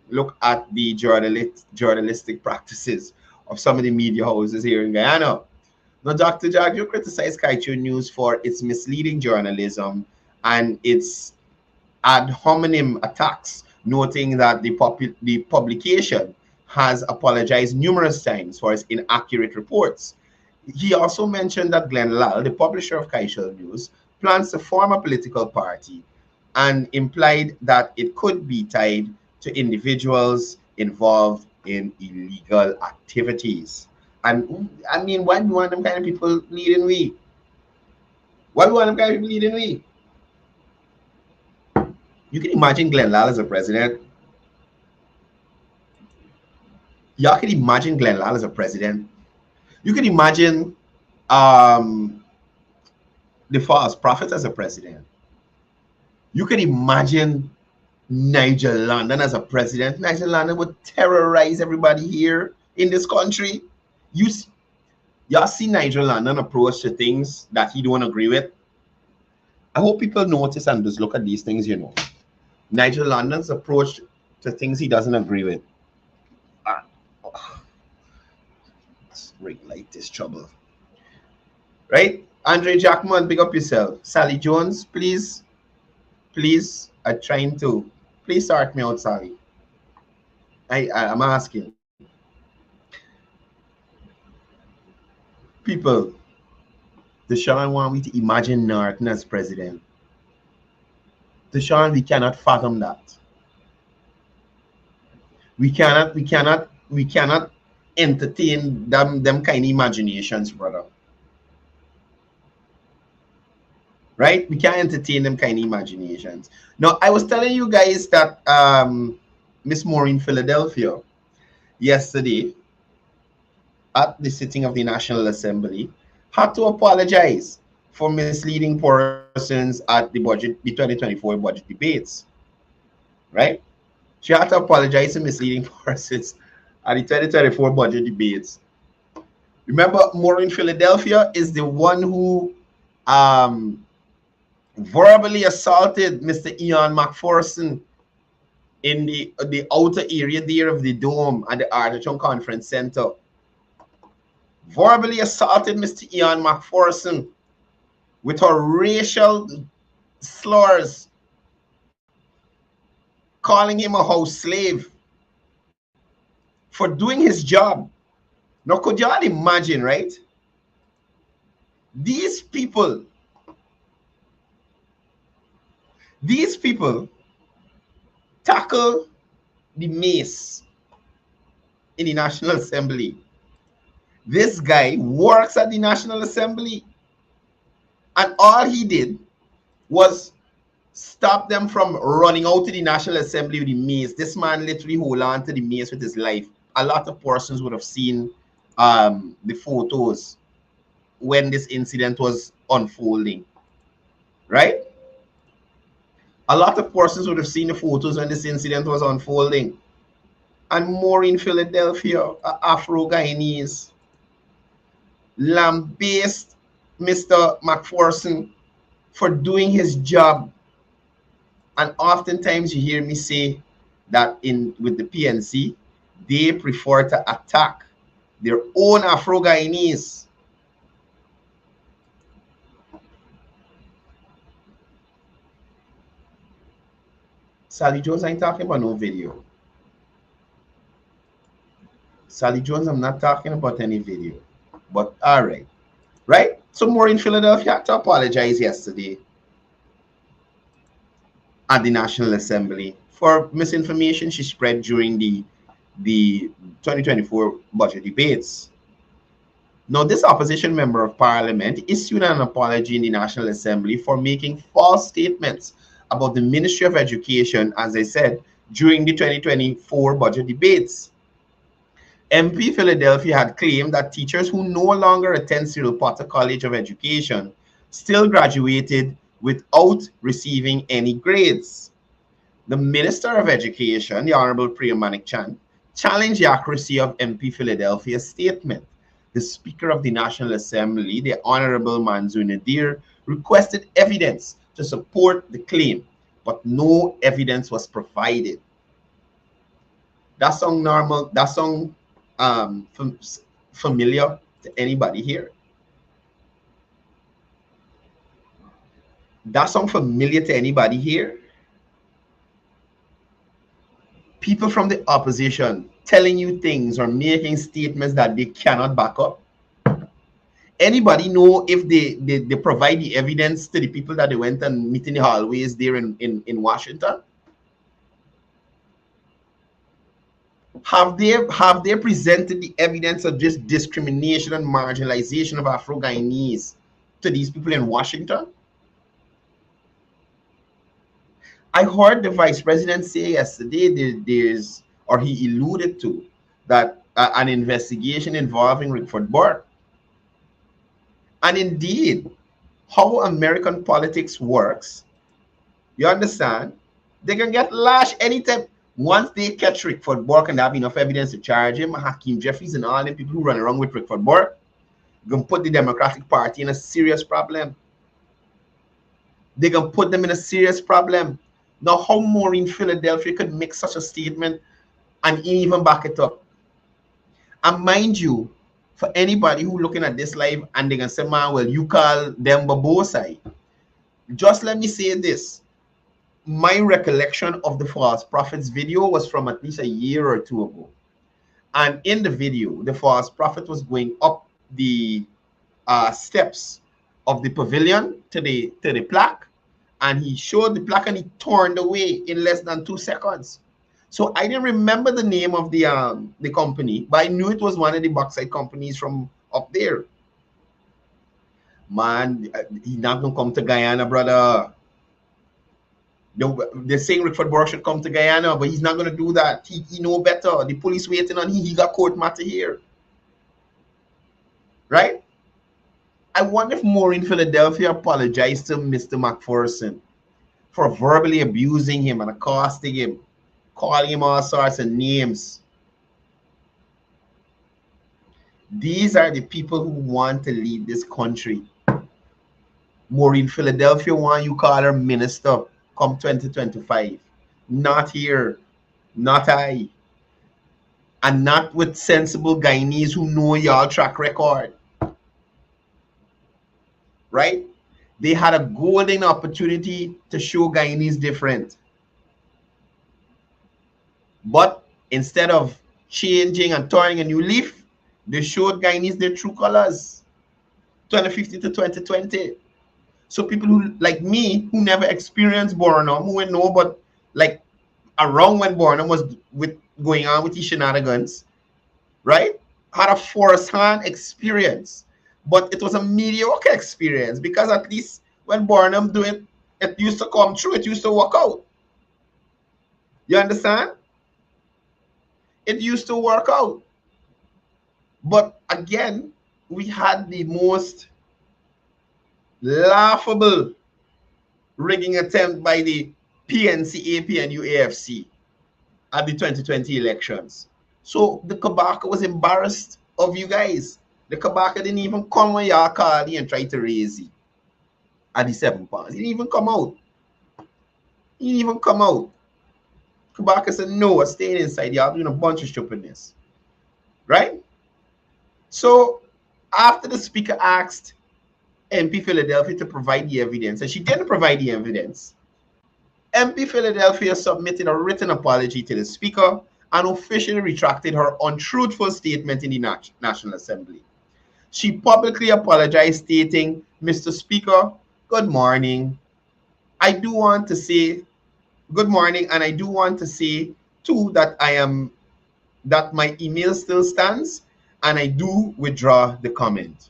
look at the journalistic practices of some of the media houses here in Guyana. Now, Dr. Jagdeo criticized Kaiju News for its misleading journalism and its ad hominem attacks, noting that the publication has apologized numerous times for its inaccurate reports. He also mentioned that Glenn Lal, the publisher of Kaiju News, plans to form a political party and implied that it could be tied to individuals involved in illegal activities. And I mean, why do you want them kind of people leading we? Why do you want them kind of people leading we? You can imagine Glenn Lal as a president. Y'all can imagine Glenn Lal as a president. You can imagine the false prophet as a president. You can imagine Nigel London as a president. Nigel London would terrorize everybody here in this country. Y'all see Nigel London approach to things that he don't agree with. I hope people notice and just look at these things, you know. Nigel London's approach to things he doesn't agree with. Ring light is trouble. Right? Andre Jackman, pick up yourself. Sally Jones, please. Please, I'm trying to. Please start me out, Sally. I'm asking. People, Deshaun want me to imagine Norton as president. Deshaun, we cannot fathom that. We cannot entertain them kind of imaginations, brother. Right? We can't entertain them kind of imaginations. Now, I was telling you guys that Miss Maureen Philadelphia yesterday at the sitting of the National Assembly had to apologize for misleading persons at the 2024 budget debates. Right? She had to apologize to misleading persons at the 2024 budget debates. Remember, Maureen Philadelphia is the one who verbally assaulted Mr. Ian McPherson in the outer area there of the dome at the Arterton Conference Center. Verbally assaulted Mr. Ian McPherson with her racial slurs, calling him a house slave for doing his job. Now, could y'all imagine, right? These people tackle the mace in the National Assembly. This guy works at the National Assembly, and all he did was stop them from running out to the National Assembly with the mace. This man literally hold on to the mace with his life. A lot of persons would have seen the photos when this incident was unfolding, right? A lot of persons would have seen the photos when this incident was unfolding. And Maureen Philadelphia, Afro-Guyanese, lambasted Mr. McPherson for doing his job. And oftentimes you hear me say that with the PNC, they prefer to attack their own Afro-Guyanese. Sally Jones ain't talking about no video. Sally Jones, I'm not talking about any video. But all right. Right? So Maureen Philadelphia had to apologize yesterday at the National Assembly for misinformation she spread during the 2024 budget debates. Now, this opposition member of parliament issued an apology in the National Assembly for making false statements about the Ministry of Education, as I said, during the 2024 budget debates. MP Philadelphia had claimed that teachers who no longer attend Cyril Potter College of Education still graduated without receiving any grades. The Minister of Education, the Honorable Priya Manik-Chand, challenged the accuracy of MP Philadelphia's statement. The Speaker of the National Assembly, the Honorable Manzoor Nadir, requested evidence to support the claim, but no evidence was provided. That sound normal? That sound familiar to anybody here? That sound familiar to anybody here? People from the opposition telling you things or making statements that they cannot back up. Anybody know if they provide the evidence to the people that they went and meet in the hallways there in Washington? Have they presented the evidence of just discrimination and marginalization of Afro-Guyanese to these people in Washington? I heard the Vice President say yesterday he alluded to that an investigation involving Rickford Burke. And indeed, how American politics works, you understand? They can get lashed anytime. Once they catch Rickford Burke and they have enough evidence to charge him, Hakeem Jeffries and all the people who run around with Rickford Burke, Gonna put the Democratic Party in a serious problem. They're gonna put them in a serious problem. Now, how Maureen Philadelphia could make such a statement and even back it up? And mind you, for anybody who looking at this live and they're gonna say, man, well, you call them babosai. Just let me say this. My recollection of the false prophets video was from at least a year or two ago. And in the video, the false prophet was going up the steps of the pavilion to the plaque, and he showed the plaque and he turned away in less than 2 seconds. So I didn't remember the name of the company, but I knew it was one of the bauxite companies from up there. Man, he's not gonna come to Guyana, brother. They're saying Rickford Burke should come to Guyana, but he's not going to do that. He know better. The police waiting on him. He got court matter here. Right? I wonder if Maureen Philadelphia apologized to Mr. McPherson for verbally abusing him and accosting him, calling him all sorts of names. These are the people who want to lead this country. Maureen Philadelphia want you call her minister come 2025. Not here. Not I. And not with sensible Guyanese who know y'all track record. Right? They had a golden opportunity to show Guyanese different. But instead of changing and turning a new leaf, they showed Guyanese their true colors. 2015 to 2020. So people who, like me, who never experienced Burnham, who would know, but like around when Burnham was going on with these shenanigans, right? Had a first-hand experience. But it was a mediocre experience because at least when Burnham do it, it used to come true. It used to work out. You understand? It used to work out. But again, we had the most laughable rigging attempt by the PNC, APNU, AFC at the 2020 elections. So the Kabaka was embarrassed of you guys. The Kabaka didn't even come when y'all called and tried to raise it at the 7 pounds. He didn't even come out. He didn't even come out. Kabaka said, no, I'm staying inside. Y'all doing a bunch of stupidness. Right? So after the speaker asked MP Philadelphia to provide the evidence, and she didn't provide the evidence, MP Philadelphia submitted a written apology to the speaker and officially retracted her untruthful statement in the National Assembly. She publicly apologized, stating, Mr. Speaker, good morning. I do want to say good morning, and I do want to say too that that my email still stands, and I do withdraw the comment.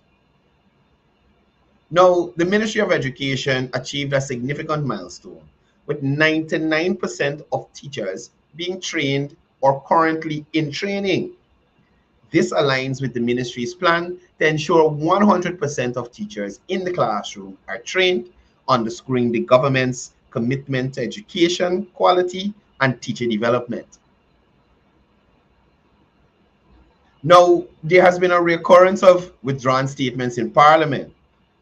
Now, the Ministry of Education achieved a significant milestone, with 99% of teachers being trained or currently in training. This aligns with the ministry's plan to ensure 100% of teachers in the classroom are trained, underscoring the government's commitment to education, quality, and teacher development. Now, there has been a recurrence of withdrawn statements in Parliament.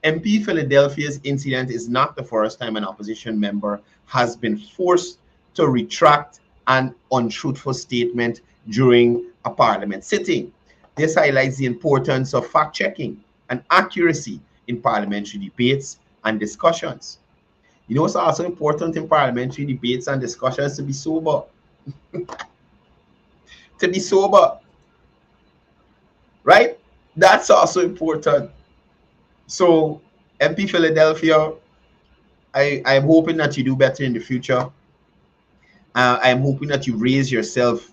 MP Philadelphia's incident is not the first time an opposition member has been forced to retract an untruthful statement during a Parliament sitting. This highlights the importance of fact-checking and accuracy in parliamentary debates and discussions. You know, it's also important in parliamentary debates and discussions to be sober. To be sober. Right? That's also important. So, MP Philadelphia, I'm hoping that you do better in the future. I'm hoping that you raise yourself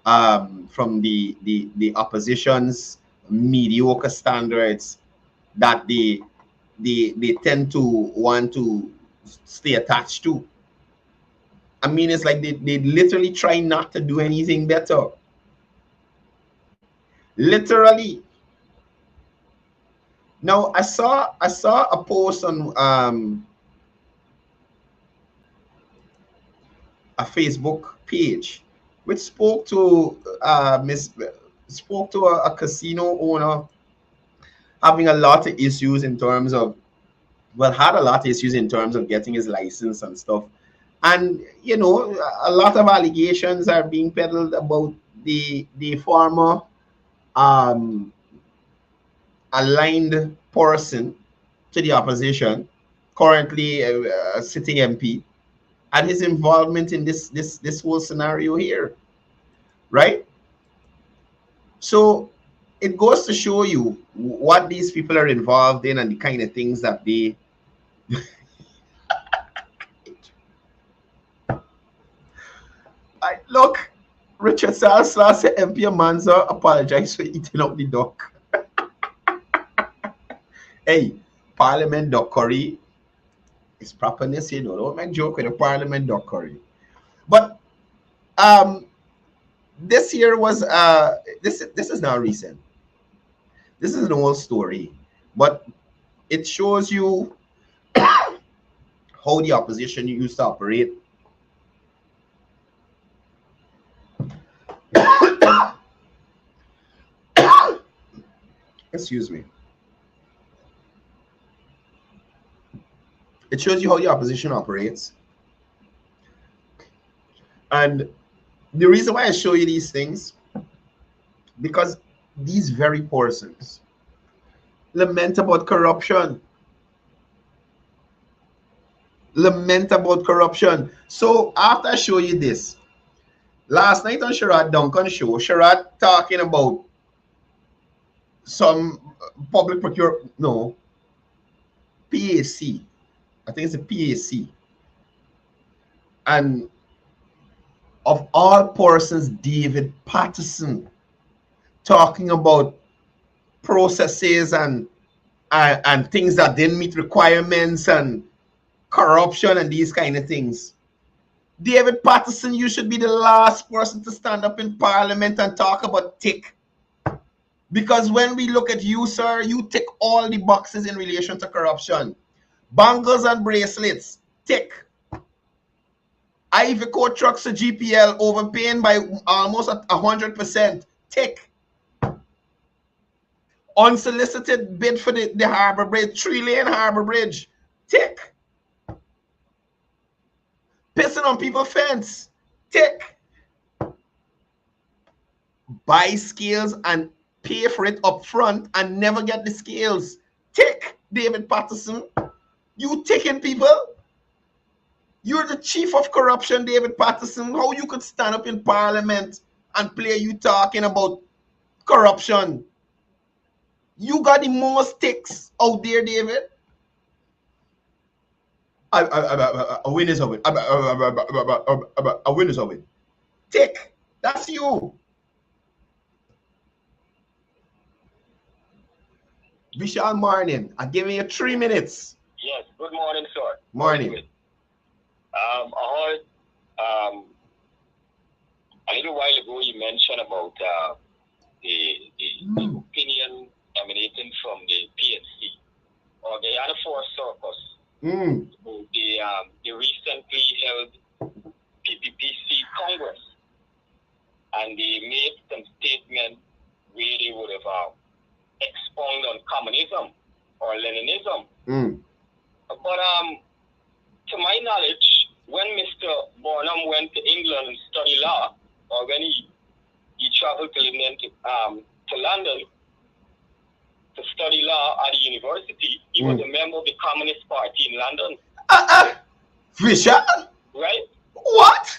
from the opposition's mediocre standards that they tend to want to stay attached to. I mean, it's like they literally try not to do anything better. Literally. Now, I saw a post on a Facebook page which spoke to a casino owner having a lot of issues in terms of, well, had a lot of issues in terms of getting his license and stuff. And, you know, a lot of allegations are being peddled about the former aligned person to the opposition, currently a sitting MP, and his involvement in this whole scenario here, right? So it goes to show you what these people are involved in and the kind of things that they look. Richard Salsla said MP Manza apologized for eating up the duck. Hey, Parliament duck curry is properness, you know. Don't make joke with the Parliament duck curry. But this year was this is now recent. This is an old story, but it shows you how the opposition used to operate. Excuse me. It shows you how the opposition operates. And the reason why I show you these things, because these very persons lament about corruption. Lament about corruption. So after I show you this, last night on Sherrod Duncan's show, Sherrod talking about some public procurement, no, PAC. I think it's a PAC. And of all persons, David Patterson talking about processes and things that didn't meet requirements and corruption and these kind of things. David Patterson, you should be the last person to stand up in Parliament and talk about tick. Because when we look at you, sir, you tick all the boxes in relation to corruption. Bangles and bracelets, tick. Ivy Court trucks to GPL overpaying by almost 100%, tick. Unsolicited bid for the Harbour Bridge, 3-lane Harbour Bridge, tick. Pissing on people's fence, tick. Buy scales and pay for it up front and never get the scales, tick. David Patterson, you ticking people? You're the chief of corruption, David Patterson. How you could stand up in Parliament and play you talking about corruption? You got the most ticks out there, David. A win is a win. A win is a win. Tick. That's you. Vishal morning. I'm giving you 3 minutes. Yes. Good morning, sir. Morning. I heard a little while ago you mentioned about the opinion emanating from the PNC or the other four circus. The recently held PPPC Congress, and they made some statement where they would have expound on communism or Leninism. But to my knowledge, when Mr. Bonham went to England and studied law, or when he traveled to London to study law at the university, he was a member of the Communist Party in London. Vishal? Right? What?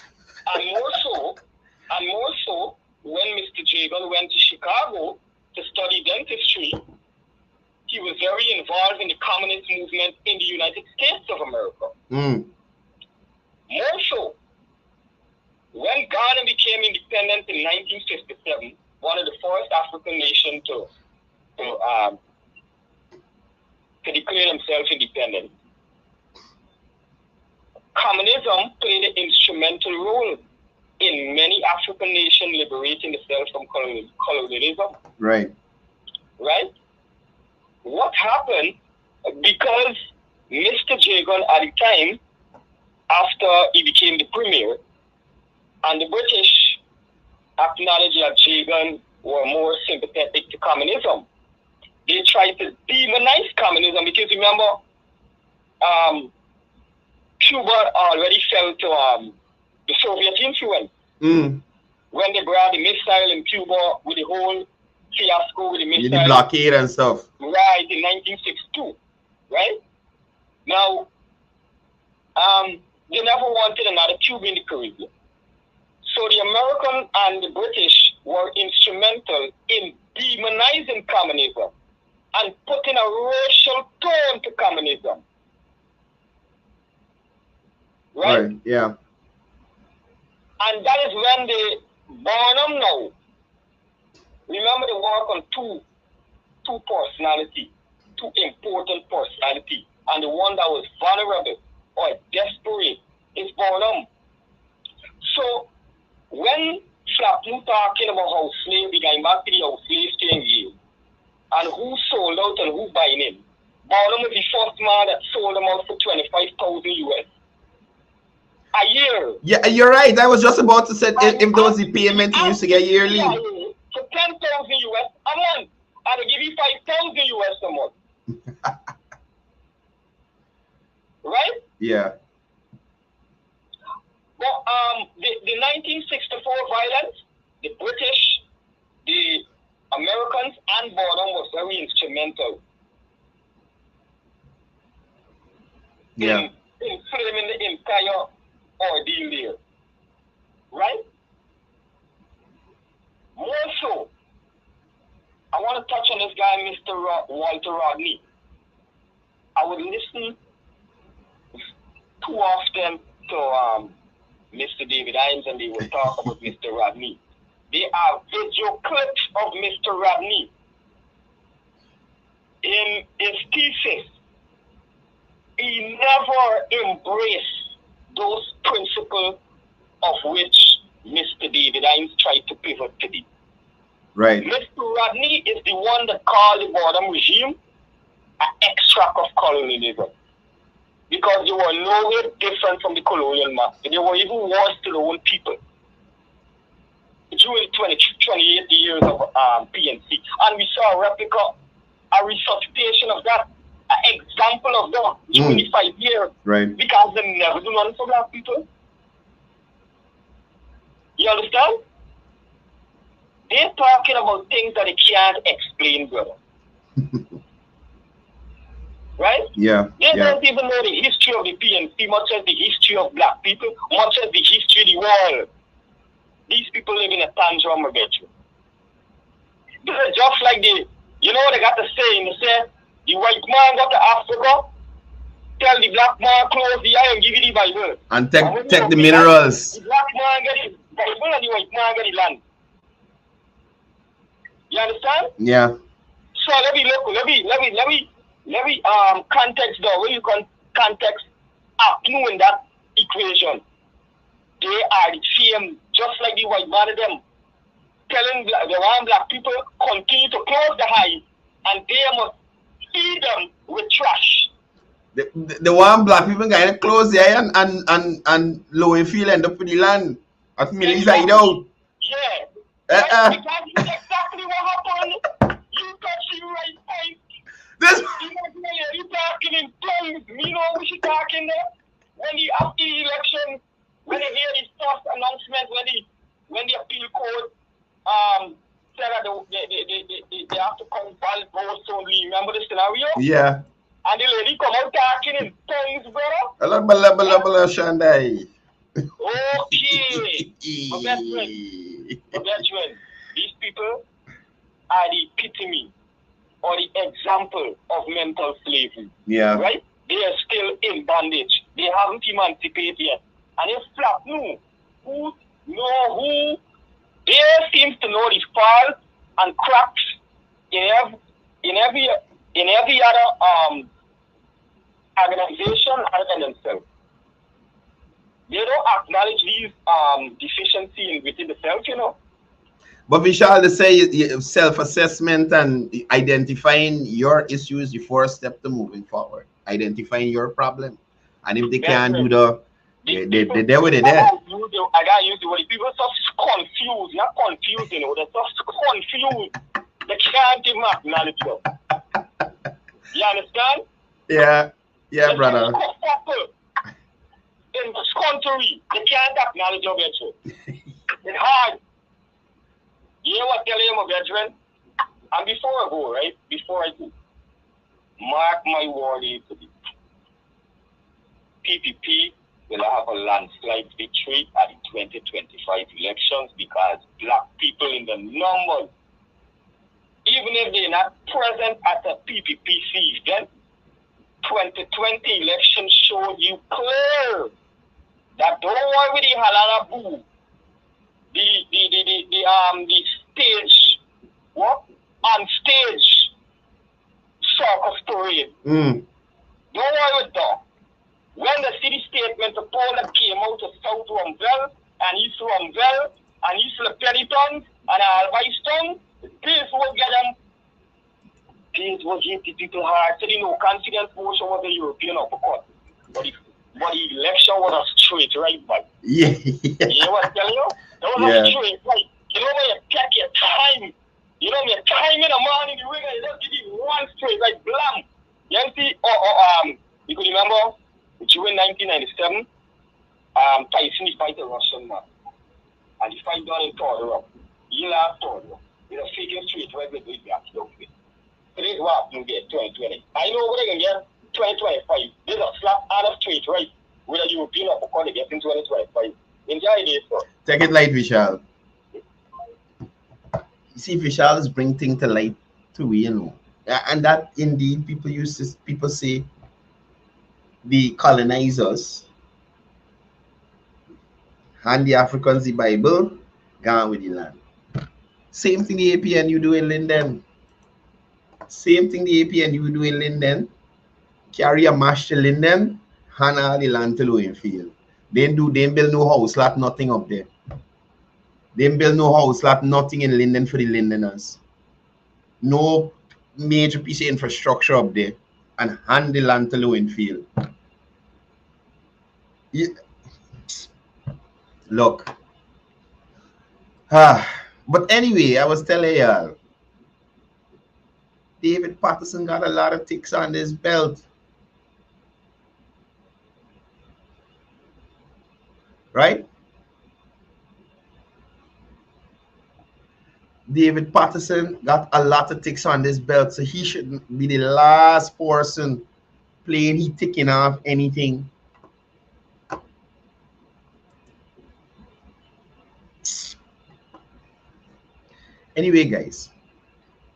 And more so, when Mr. Jagan went to Chicago to study dentistry, he was very involved in the communist movement in the United States of America. More so, when Ghana became independent in 1957, one of the first African nations to declare themselves independent, communism played an instrumental role in many African nations liberating themselves from colonialism. Right. Right? What happened, because Mr. Jagan at the time, after he became the premier, and the British acknowledged that Jagan were more sympathetic to communism, they tried to demonize communism because remember, Cuba already fell to the Soviet influence. When they brought the missile in Cuba with the whole fiasco with the missile. The blockade and stuff. Right, in 1962. Right? Now, they never wanted another Cuba in the Caribbean. So the American and the British were instrumental in demonizing communism and putting a racial tone to communism. Right? Yeah. And that is when they Barnum now. Remember they work on two personality, two important personality. And the one that was vulnerable or desperate is Barnum. So when Flapnu talking about how slavery, going back to the how slaves came in, and who sold out and who buying in, Barnum was the first man that sold them out for 25,000 US. A year. Yeah, you're right. I was just about to say if there was the payment you used to get yearly. For 10,000 US a month. And they give you 5,000 US a month. Right? Yeah. But the 1964 violence, the British, the Americans, and Barnum was very instrumental in framing the entire ordeal there. Right? More so, I want to touch on this guy, Mr. Walter Rodney. I would listen too often to Mr. David Hines and they will talk about Mr. Rodney. They are video clips of Mr. Rodney. In his thesis, he never embraced those principles of which Mr. David Hines tried to pivot today. Right. Mr. Rodney is the one that called the Barnum regime an extract of colonialism. Because they were nowhere different from the colonial master. They were even worse to their own people. During 28 years of PNC. And we saw a replica, a resuscitation of that, an example of that during the 5 years. Right. Because they never do nothing for black people. You understand? They're talking about things that they can't explain, brother. Right? Yeah. They don't even know the history of the PNC, much as the history of black people, much as the history of the world. These people live in a tantrum about you. Just like you know, they got the saying, they say, the white man got to Africa, tell the black man close the eye and give you the Bible. And take the minerals. The black man get the Bible and the white man get the land. You understand? Yeah. So let me context though. When you context Apnu in that equation, they are the same, just like the white man of them, telling the one black people continue to close the eye, and they must feed them with trash. The one black people going to close the eye and low and feel end up with the land at millions side out. Yeah. Because it's exactly what happened. You touch the right point. You talking in tongues. You know what she talking there? When the after the election, when they hear this first announcement, when the appeal court said that they have to come ballot votes only. Remember the scenario? Yeah. And the lady come out talking in tongues, brother. Shandai. Okay. But these people are the epitome or the example of mental slavery. Yeah. Right? They are still in bondage. They haven't emancipated yet. And if Flapnu, who they seems to know the faults and cracks in every other organization other than themselves. They don't acknowledge these deficiencies within the self, you know. But we shall say self-assessment and identifying your issues the first step to moving forward. Identifying your problem. And if they can't do they're there with it there. I gotta use the word. People are so confused, not confused, you know. They're so confused. They can't even acknowledge them. You understand? Yeah, yeah, brother. In this country, they can't acknowledge your veteran. It's hard. You know what I tell you, my veteran? And before I go, right? Before I go, mark my word to be. PPP will have a landslide victory at the 2025 elections because black people in the numbers, even if they're not present at the PPP event, 2020 election showed you clear that don't worry with the halala boo, the stage, what? On stage circus parade. Don't worry with that. When the city statement of Poland came out of South Rumville and East Rumville and East Peliton and Alviston, this will get them. This will hit the people hard. So, no confidence motion was the European uppercut. But the election was a straight right back. Yeah. You know what I'm telling you? It was a straight right. You know when you take your time. You know, your time in the morning, the ring, you just give it one straight, like blam. You see, you could remember, during 1997, Tyson fight a Russian man. And he fight down in Tordo. He lost Tordo. He's a faking straight, right with the back, you know. So this is what you get 2020. I know what they're going to get 2025. There's a slap out of straight, right? With a European uppercut they get in 2025. Enjoy this, sir. Take it light, Vishal. You see, Vishal is bringing things to light too, you know. And that indeed, people say the colonizers hand the Africans the Bible, gone with the land. Same thing the APNU do in Linden. Same thing the APNU do in Linden. Carry a mash to Linden, hand all the land to Lowenfield. They build no house, lot nothing up there. They build no house, lot nothing in Linden for the Lindeners. No major piece of infrastructure up there. And hand the land to Lowenfield. Yeah. Look. But anyway, I was telling y'all, David Patterson got a lot of ticks on his belt. Right? David Patterson got a lot of ticks on this belt, so he shouldn't be the last person playing he ticking off anything. Anyway, guys,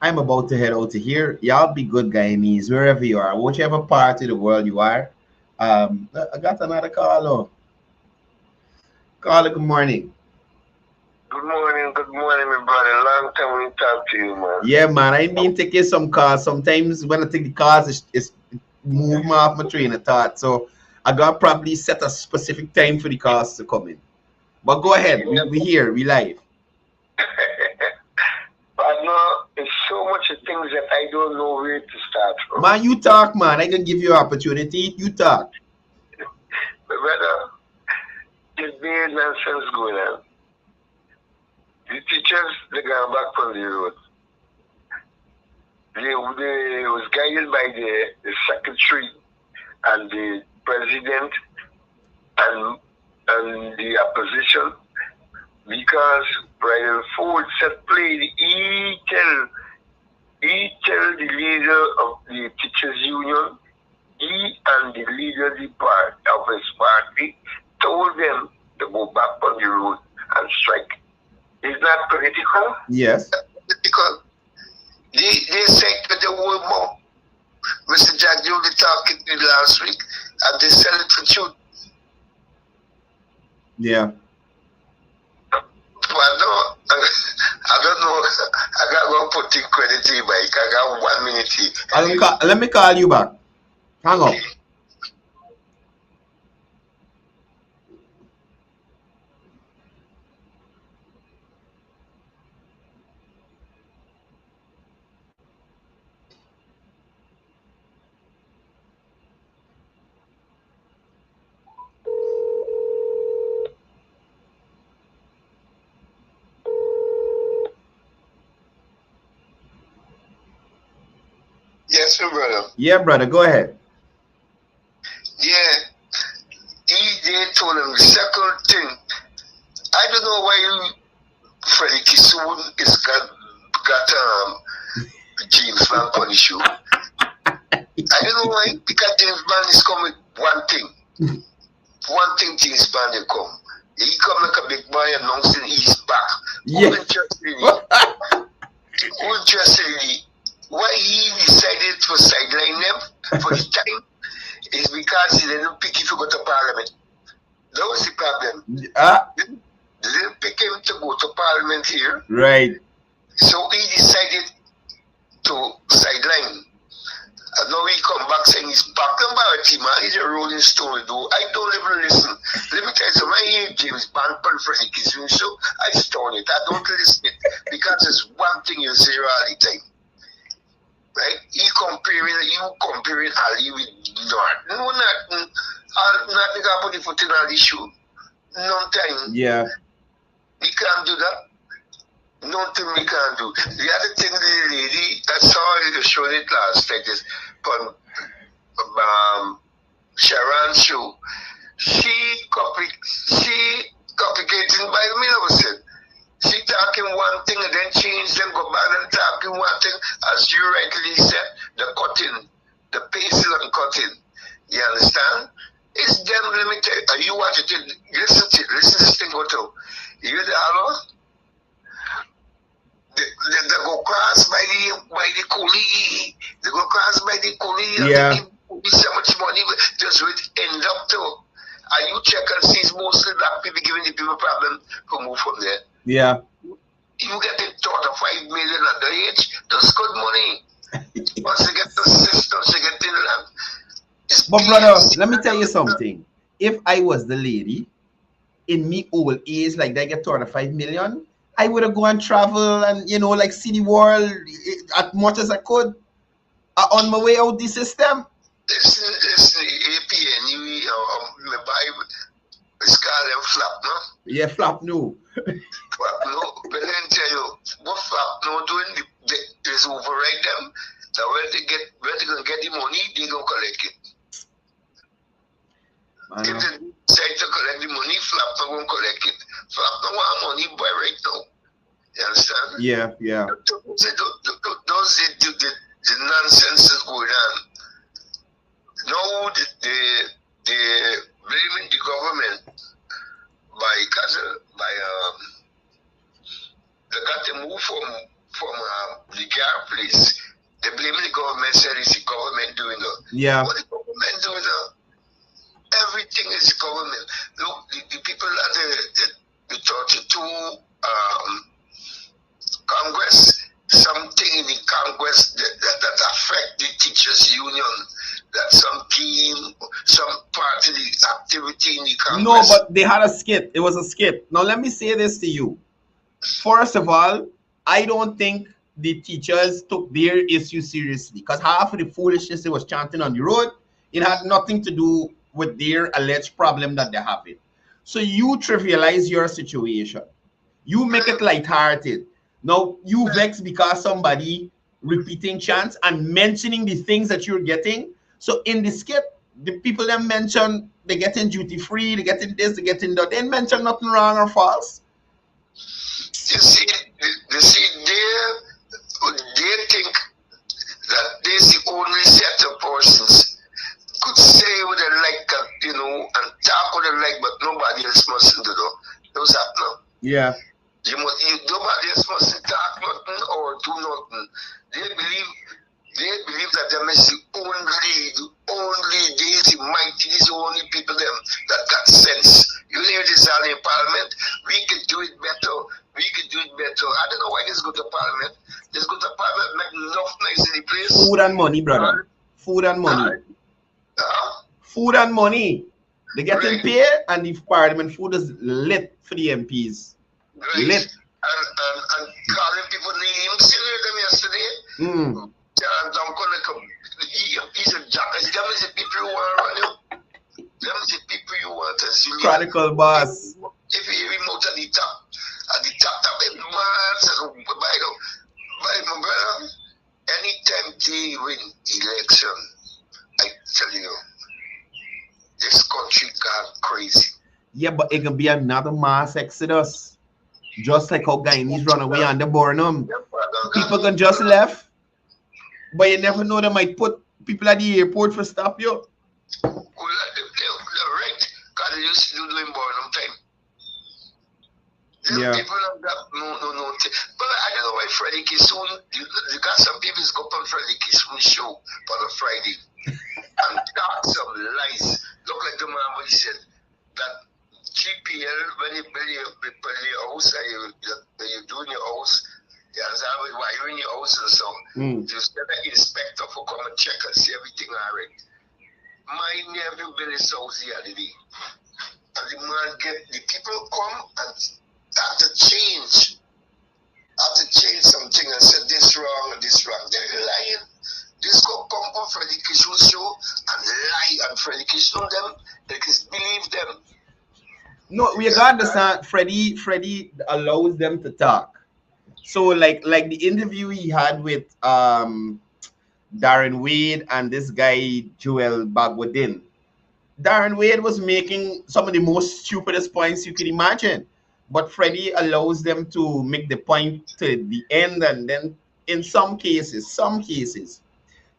I'm about to head out to here. Y'all be good, Guyanese, wherever you are, whichever part of the world you are. I got another caller. Caller, good morning. Good morning, my brother. Long time we talk to you, man. Yeah, man. I been taking some calls. Sometimes when I take the calls, it's move me off my train of thought. So I got probably set a specific time for the calls to come in. But go ahead. We here. We live. But no, it's so much of things that I don't know where to start from. Man, you talk, man. I can give you opportunity. You talk. But brother, there's been nonsense going on. The teachers, they got back on the road. They was guided by the secretary and the president and the opposition, because Brian Ford said played he tell the leader of the teachers union, he and the leader of his party told them to go back on the road and strike. Is that political? Yes. Political. They said to the whole mob, Mr. Jack, you were talking to me last week, and they sell it for truth. Yeah. Well, no, I don't know. I got to put in credit to you, Mike. I got 1 minute here. Let me call you back. Hang up. Yes, question, brother. Yeah, brother, go ahead. Yeah. They told him the second thing. I don't know why Freddie Kissoon is got James Bond punish you. I don't know why, because James Bond is coming with one thing. One thing James Bond will come. He come like a big boy announcing he's back. Yeah. Interestingly, why he decided to sideline them for the time is because he didn't pick him to go to Parliament. That was the problem. They didn't pick him to go to Parliament here. Right. So he decided to sideline. And now he come back saying he's back. Man, he's a rolling story, though. I don't even listen. Let me tell you something. I hear James Bond on Freddie Kissoon show. I stone it. I don't listen it because there's one thing you say all the time. Right? You comparing Ali with Norton. No, nothing. Nothing can put the foot in all the shoe. No time. Yeah. We can't do that. Nothing we can't do. The other thing, the lady, I saw you showed it last night, is on Sharon's show. She complicating by the middle of it. She talking one thing and then change, then go back and talking one thing, as you rightly said, the cutting, the pacing and cutting. You understand? It's them limited. You watch it, listen to this thing go to. You hear the hello? They go cross by the coolie. They go cross by the coolie. Yeah. And they so much money just with end up to. And you check and see it's mostly black people giving the people problem to move from there. Yeah. You get it taught of 5 million at the age, that's good money. Once you get the systems, you get the land. But brother, let me tell you something. If I was the lady in me old age, like they get taught of 5 million, I would have gone and travel and, you know, like see the world as much as I could on my way out the system. This APN, you buy it's called them flap, no? Yeah, flap no. Flap no, but let me tell you, what flap no doing is override them. That when they gonna get the money, they gonna collect it. If they decide to collect the money, flap no gonna collect it. Flap no want money by right now. You understand? Yeah, yeah. Those the nonsense is going on. Now they blaming the government by they got to move from the car place. They blaming the government, said it's the government doing it. Yeah. What the government doing it? Everything is the government. Look, the people at the 32 Congress, something in the Congress that affect the teachers union, that some team, some part of the activity in the Congress. No, but they had a skit. It was a skit. Now let me say this to you. First of all, I don't think the teachers took their issue seriously, because half of the foolishness they was chanting on the road, it had nothing to do with their alleged problem that they're having. So you trivialize your situation. You make it lighthearted. Now you vex because somebody repeating chants and mentioning the things that you're getting. So in the skit, the people that mention they're getting duty free, they're getting this, they're getting that. They mention nothing wrong or false. You see, they think that there's the only set of persons could say what they like, you know, and talk what they like, but nobody else mustn't do that. Those that no. Yeah. Nobody else mustn't talk nothing or do nothing. They believe that them is the only the mighty, these only people them that got sense. You hear this all in Parliament, we could do it better. We could do it better. I don't know why just go to Parliament. Just go to Parliament, make enough nice in the place. Food and money, brother. Food and money. Food and money. They getting paid, and the Parliament food is lit for the MPs. Right. Lit. And calling people names. You heard them yesterday? He's a jackass. Them is the people you want to run you. Them is the people you want as you. Chronicle boss. If you hear him out at the top, every man says, by my brother, anytime they win, election, I tell you, this country got crazy. Yeah, but it can be another mass exodus. Just like how Guyanese run away on the Burnham. People can just left. But you never know, they might put people at the airport for stop you. Well, they're right. Because they used to do in Burnham time. Yeah. People have got no. But I don't know why Friday soon. You got some people who go on Friday soon show on a Friday and talk some lies. Look like the man when he said that GPL when you build your house and you're doing your house, you understand why you're in your house and so. Just get an inspector for come and check and see everything alright. My nephew built his house the other day, and the man get the people come and have to change something and say this wrong and this wrong. They're lying. This go come on Freddie Kishon show and lie on Freddie Kishon them. They just believe them. No, we gotta understand. Freddie allows them to talk. So like the interview he had with Darren Wade and this guy Joel Bagwadin. Darren Wade was making some of the most stupidest points you could imagine. But Freddie allows them to make the point to the end, and then in some cases,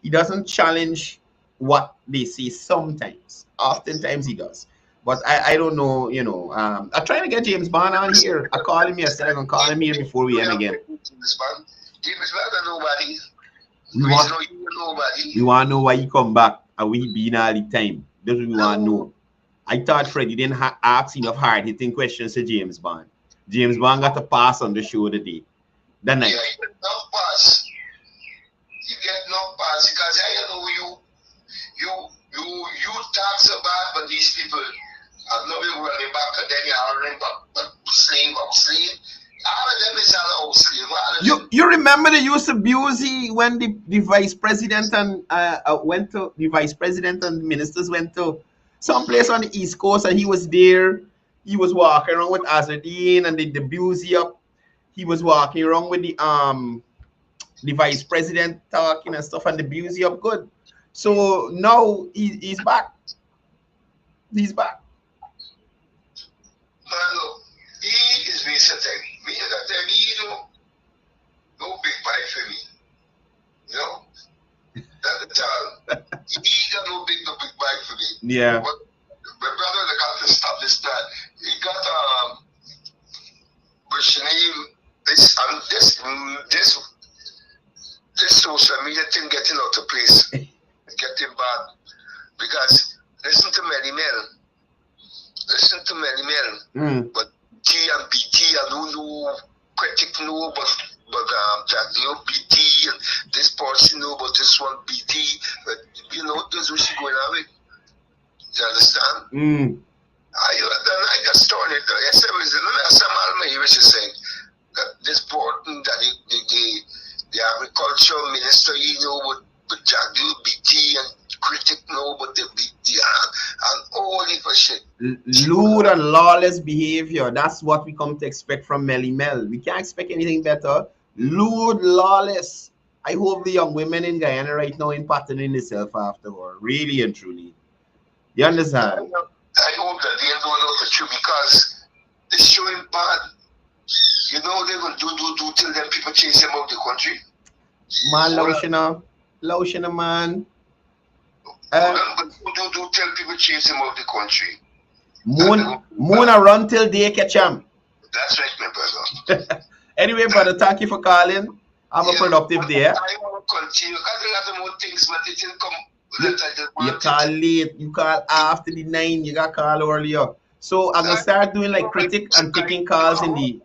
he doesn't challenge what they say sometimes. Oftentimes he does. But I don't know, you know. I'm trying to get James Bond on here. I called him yesterday. I'm going to call him here before we end again. James Bond, nobody. We want to know why he come back and we been all the time. That's what we want to know. I thought Freddie didn't ask enough hard-hitting questions to James Bond. James Bond got a pass on the show today. That night. Yeah, you get no pass. Because I know you talk so bad, but these people have no been running back, and then you're running back, slave. All of them is all slave. You remember they used to abuse when the vice president and the vice president and ministers went to someplace on the East Coast, and he was there. He was walking around with Azadine and the abuse up. He was walking around with the vice president talking and stuff, and the abuse up good. So now he's back. He's back. Look, he is being satanic. Me that tell me, no big fight for me. You know? That's all. He got no big fight for me. Yeah. But my brother got to stop this that. He got this social media thing getting out of place. Getting bad. Because listen to Melly Mel. But T and BT and who critic know but BT and this person know but this one BT, but you know this what she going on with. You understand? I just started it. I said he was just saying that this important that the agricultural minister, you know, would Jagdu BT and critic know, but the BT and all the shit. Lewd and lawless behavior. That's what we come to expect from Melly Mel. We can't expect anything better. Lewd, lawless. I hope the young women in Guyana right now in patterning themselves after her. Really and truly. You understand? I hope that they don't know for true because it's showing bad. You know they will do till then people chase them out of the country. Man, Laushina, man. Do tell people chase them out of the country. Moon run till they catch them. That's right, my brother. Anyway, brother, thank you for calling. Have a productive day. I want to continue. I have more things, but it didn't come. You call late. You call after the 9. You got call earlier. So I'm gonna start doing like critic and taking calls in the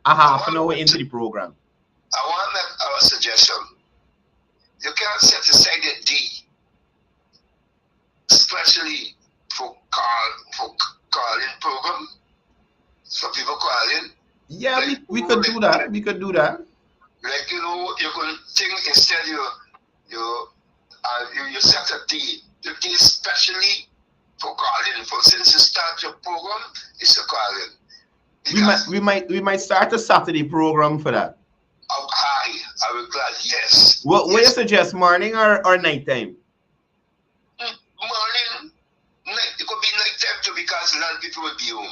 a half an hour into the program. I want to make a suggestion. You can't set aside a day, especially for calling program. So people calling. Yeah, like, we could do that. We could do that. Like you know, you can think instead you set a day. The day especially for calling. For since you start your program, it's a calling. We might start a Saturday program for that. I middle class, yes. What you suggest, morning or night time? Morning, night. It could be night time too because a lot of people will be home.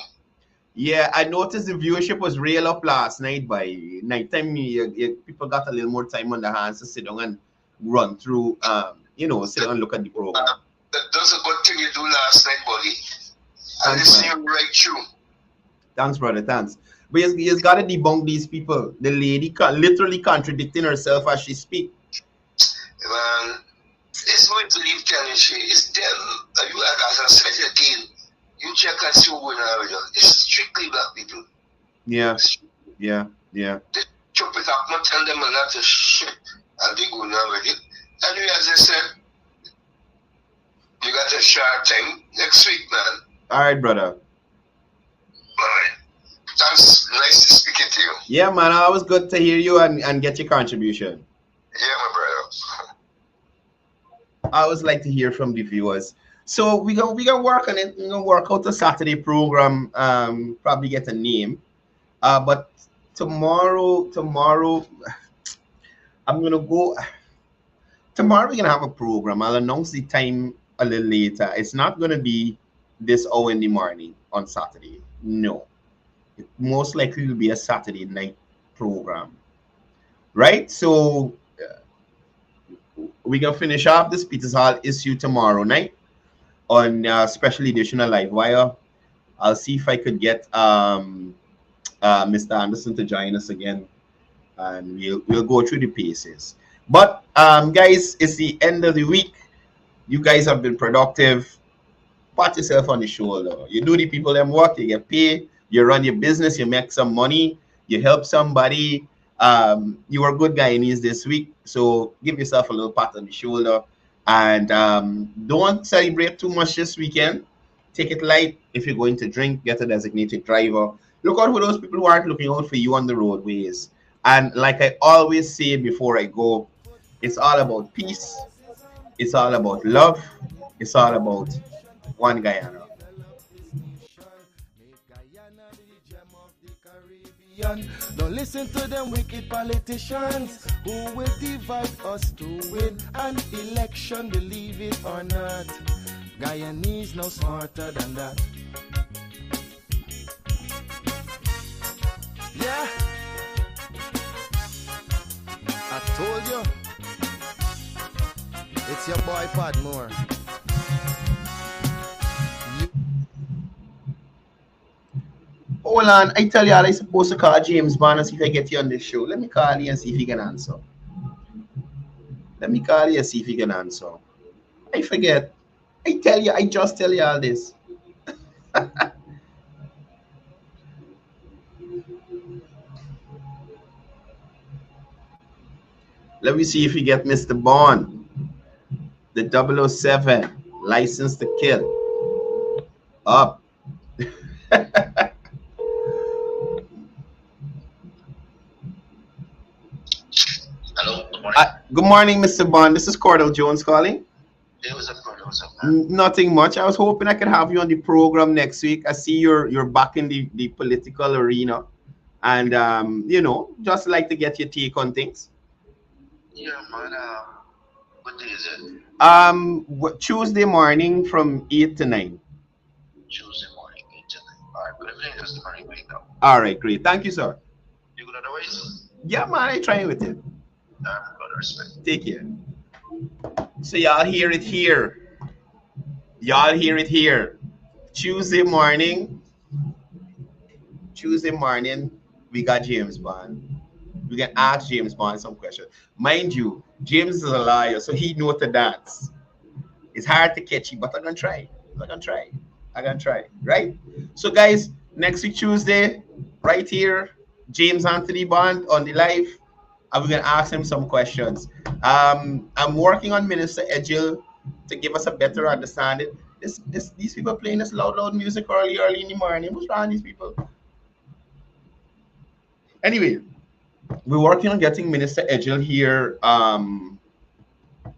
Yeah, I noticed the viewership was real up last night. By nighttime, people got a little more time on their hands to sit down and run through, sit down and look at the program. That's a good thing you do last night, buddy. I listen you right through. Thanks, brother. Thanks. But you've got to debunk these people. The lady literally contradicting herself as she speaks. Man, it's what believe telling she is them. As I said again, you check and see who it's strictly black people. Yeah. They chop it up, not tell them a lot of shit, and they go now with it. Anyway, as I said, you got a short time next week, man. All right, brother. All right. Thanks. Nice to speak to you. Yeah, man. Always good to hear you and get your contribution. Yeah, my brother. I always like to hear from the viewers. So we gonna work on it. We're gonna work out a Saturday program. Probably get a name. But tomorrow, I'm gonna go. Tomorrow we're gonna have a program. I'll announce the time a little later. It's not gonna be this hour in the morning on Saturday. No, it most likely will be a Saturday night program. Right? So we're gonna finish off this Peters Hall issue tomorrow night on special edition of Livewire. I'll see if I could get Mr. Anderson to join us again, and we'll go through the paces. But guys, it's the end of the week. You guys have been productive. Pat yourself on the shoulder. You do the people them work, you get paid, you run your business, you make some money, you help somebody. You were a good guy in this week, so give yourself a little pat on the shoulder. And don't celebrate too much this weekend. Take it light. If you're going to drink, get a designated driver. Look out for those people who aren't looking out for you on the roadways. And like I always say before I go, it's all about peace. It's all about love. It's all about one Guyana. Don't listen to them wicked politicians who will divide us to win an election, believe it or not. Guyanese no smarter than that. Yeah, I told you. It's your boy Padmore. Hold on, I tell you, I'm supposed to call James Bond and see if I get you on this show. Let me call you and see if he can answer. I forget. I tell you, I just tell you all this. Let me see if you get Mr. Bond. The 007, License to Kill. Up. Hello, good morning. Good morning, Mr. Bond. This is Courdel Jones calling. Hey, what's up, Courdel? What's up, man? Nothing much. I was hoping I could have you on the program next week. I see you're back in the political arena, and just like to get your take on things. Yeah, man. What day is it? Tuesday morning from 8 to 9. Tuesday morning, 8 to 9. All right, good evening. Just the morning right now. All right, great. Thank you, sir. You good otherwise? Yeah, man. I try with it. God respect. Take care. So y'all hear it here. Tuesday morning, we got James Bond. We can ask James Bond some questions. Mind you, James is a liar, so he knows to dance. It's hard to catch him, but I'm gonna try. Right? So guys, next week Tuesday, right here, James Anthony Bond on the live. And we're gonna ask him some questions. I'm working on Minister Edgil to give us a better understanding. These people playing this loud music early in the morning. What's wrong with these people? Anyway, we're working on getting Minister Edgil here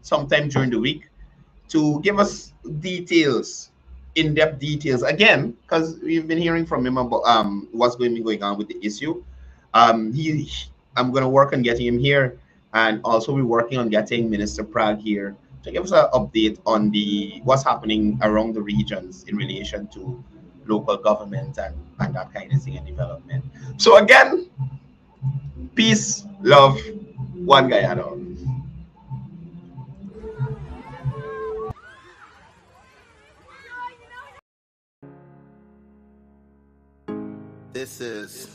sometime during the week to give us details, in-depth details again, because we've been hearing from him about what's going to be going on with the issue. I'm going to work on getting him here And also we're working on getting Minister Prague here to give us an update on what's happening around the regions in relation to local government and that kind of thing and development. So again, peace, love, one Guyana. This is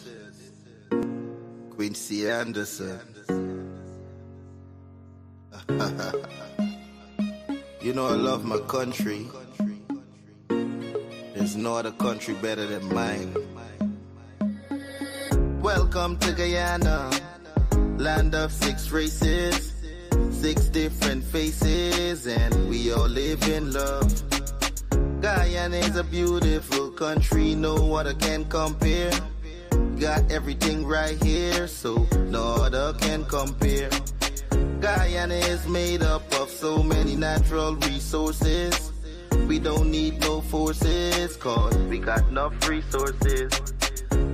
Quincy Anderson. You know I love my country. There's no other country better than mine. Welcome to Guyana, land of 6 races, 6 different faces, and we all live in love. Guyana is a beautiful country, no other can compare. Got everything right here, so no other can compare. Guyana is made up of so many natural resources. We don't need no forces, cause we got enough resources.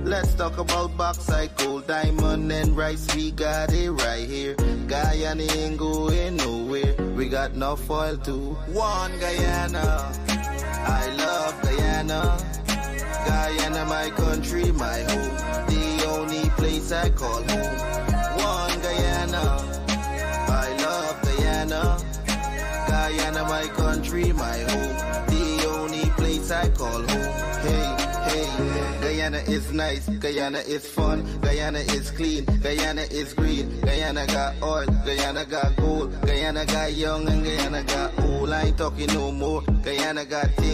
Let's talk about bauxite, gold, diamond, and rice. We got it right here. Guyana ain't going nowhere. We got enough oil too. One Guyana, I love Guyana. Guyana, my country, my home. The only place I call home. One Guyana, I love Guyana. Guyana, my country, my home. The only place I call home. Hey, hey, Guyana is nice, Guyana is fun, Guyana is clean, Guyana is green, Guyana got oil, Guyana got gold, Guyana got young and Guyana got old. I ain't talking no more. Guyana got things.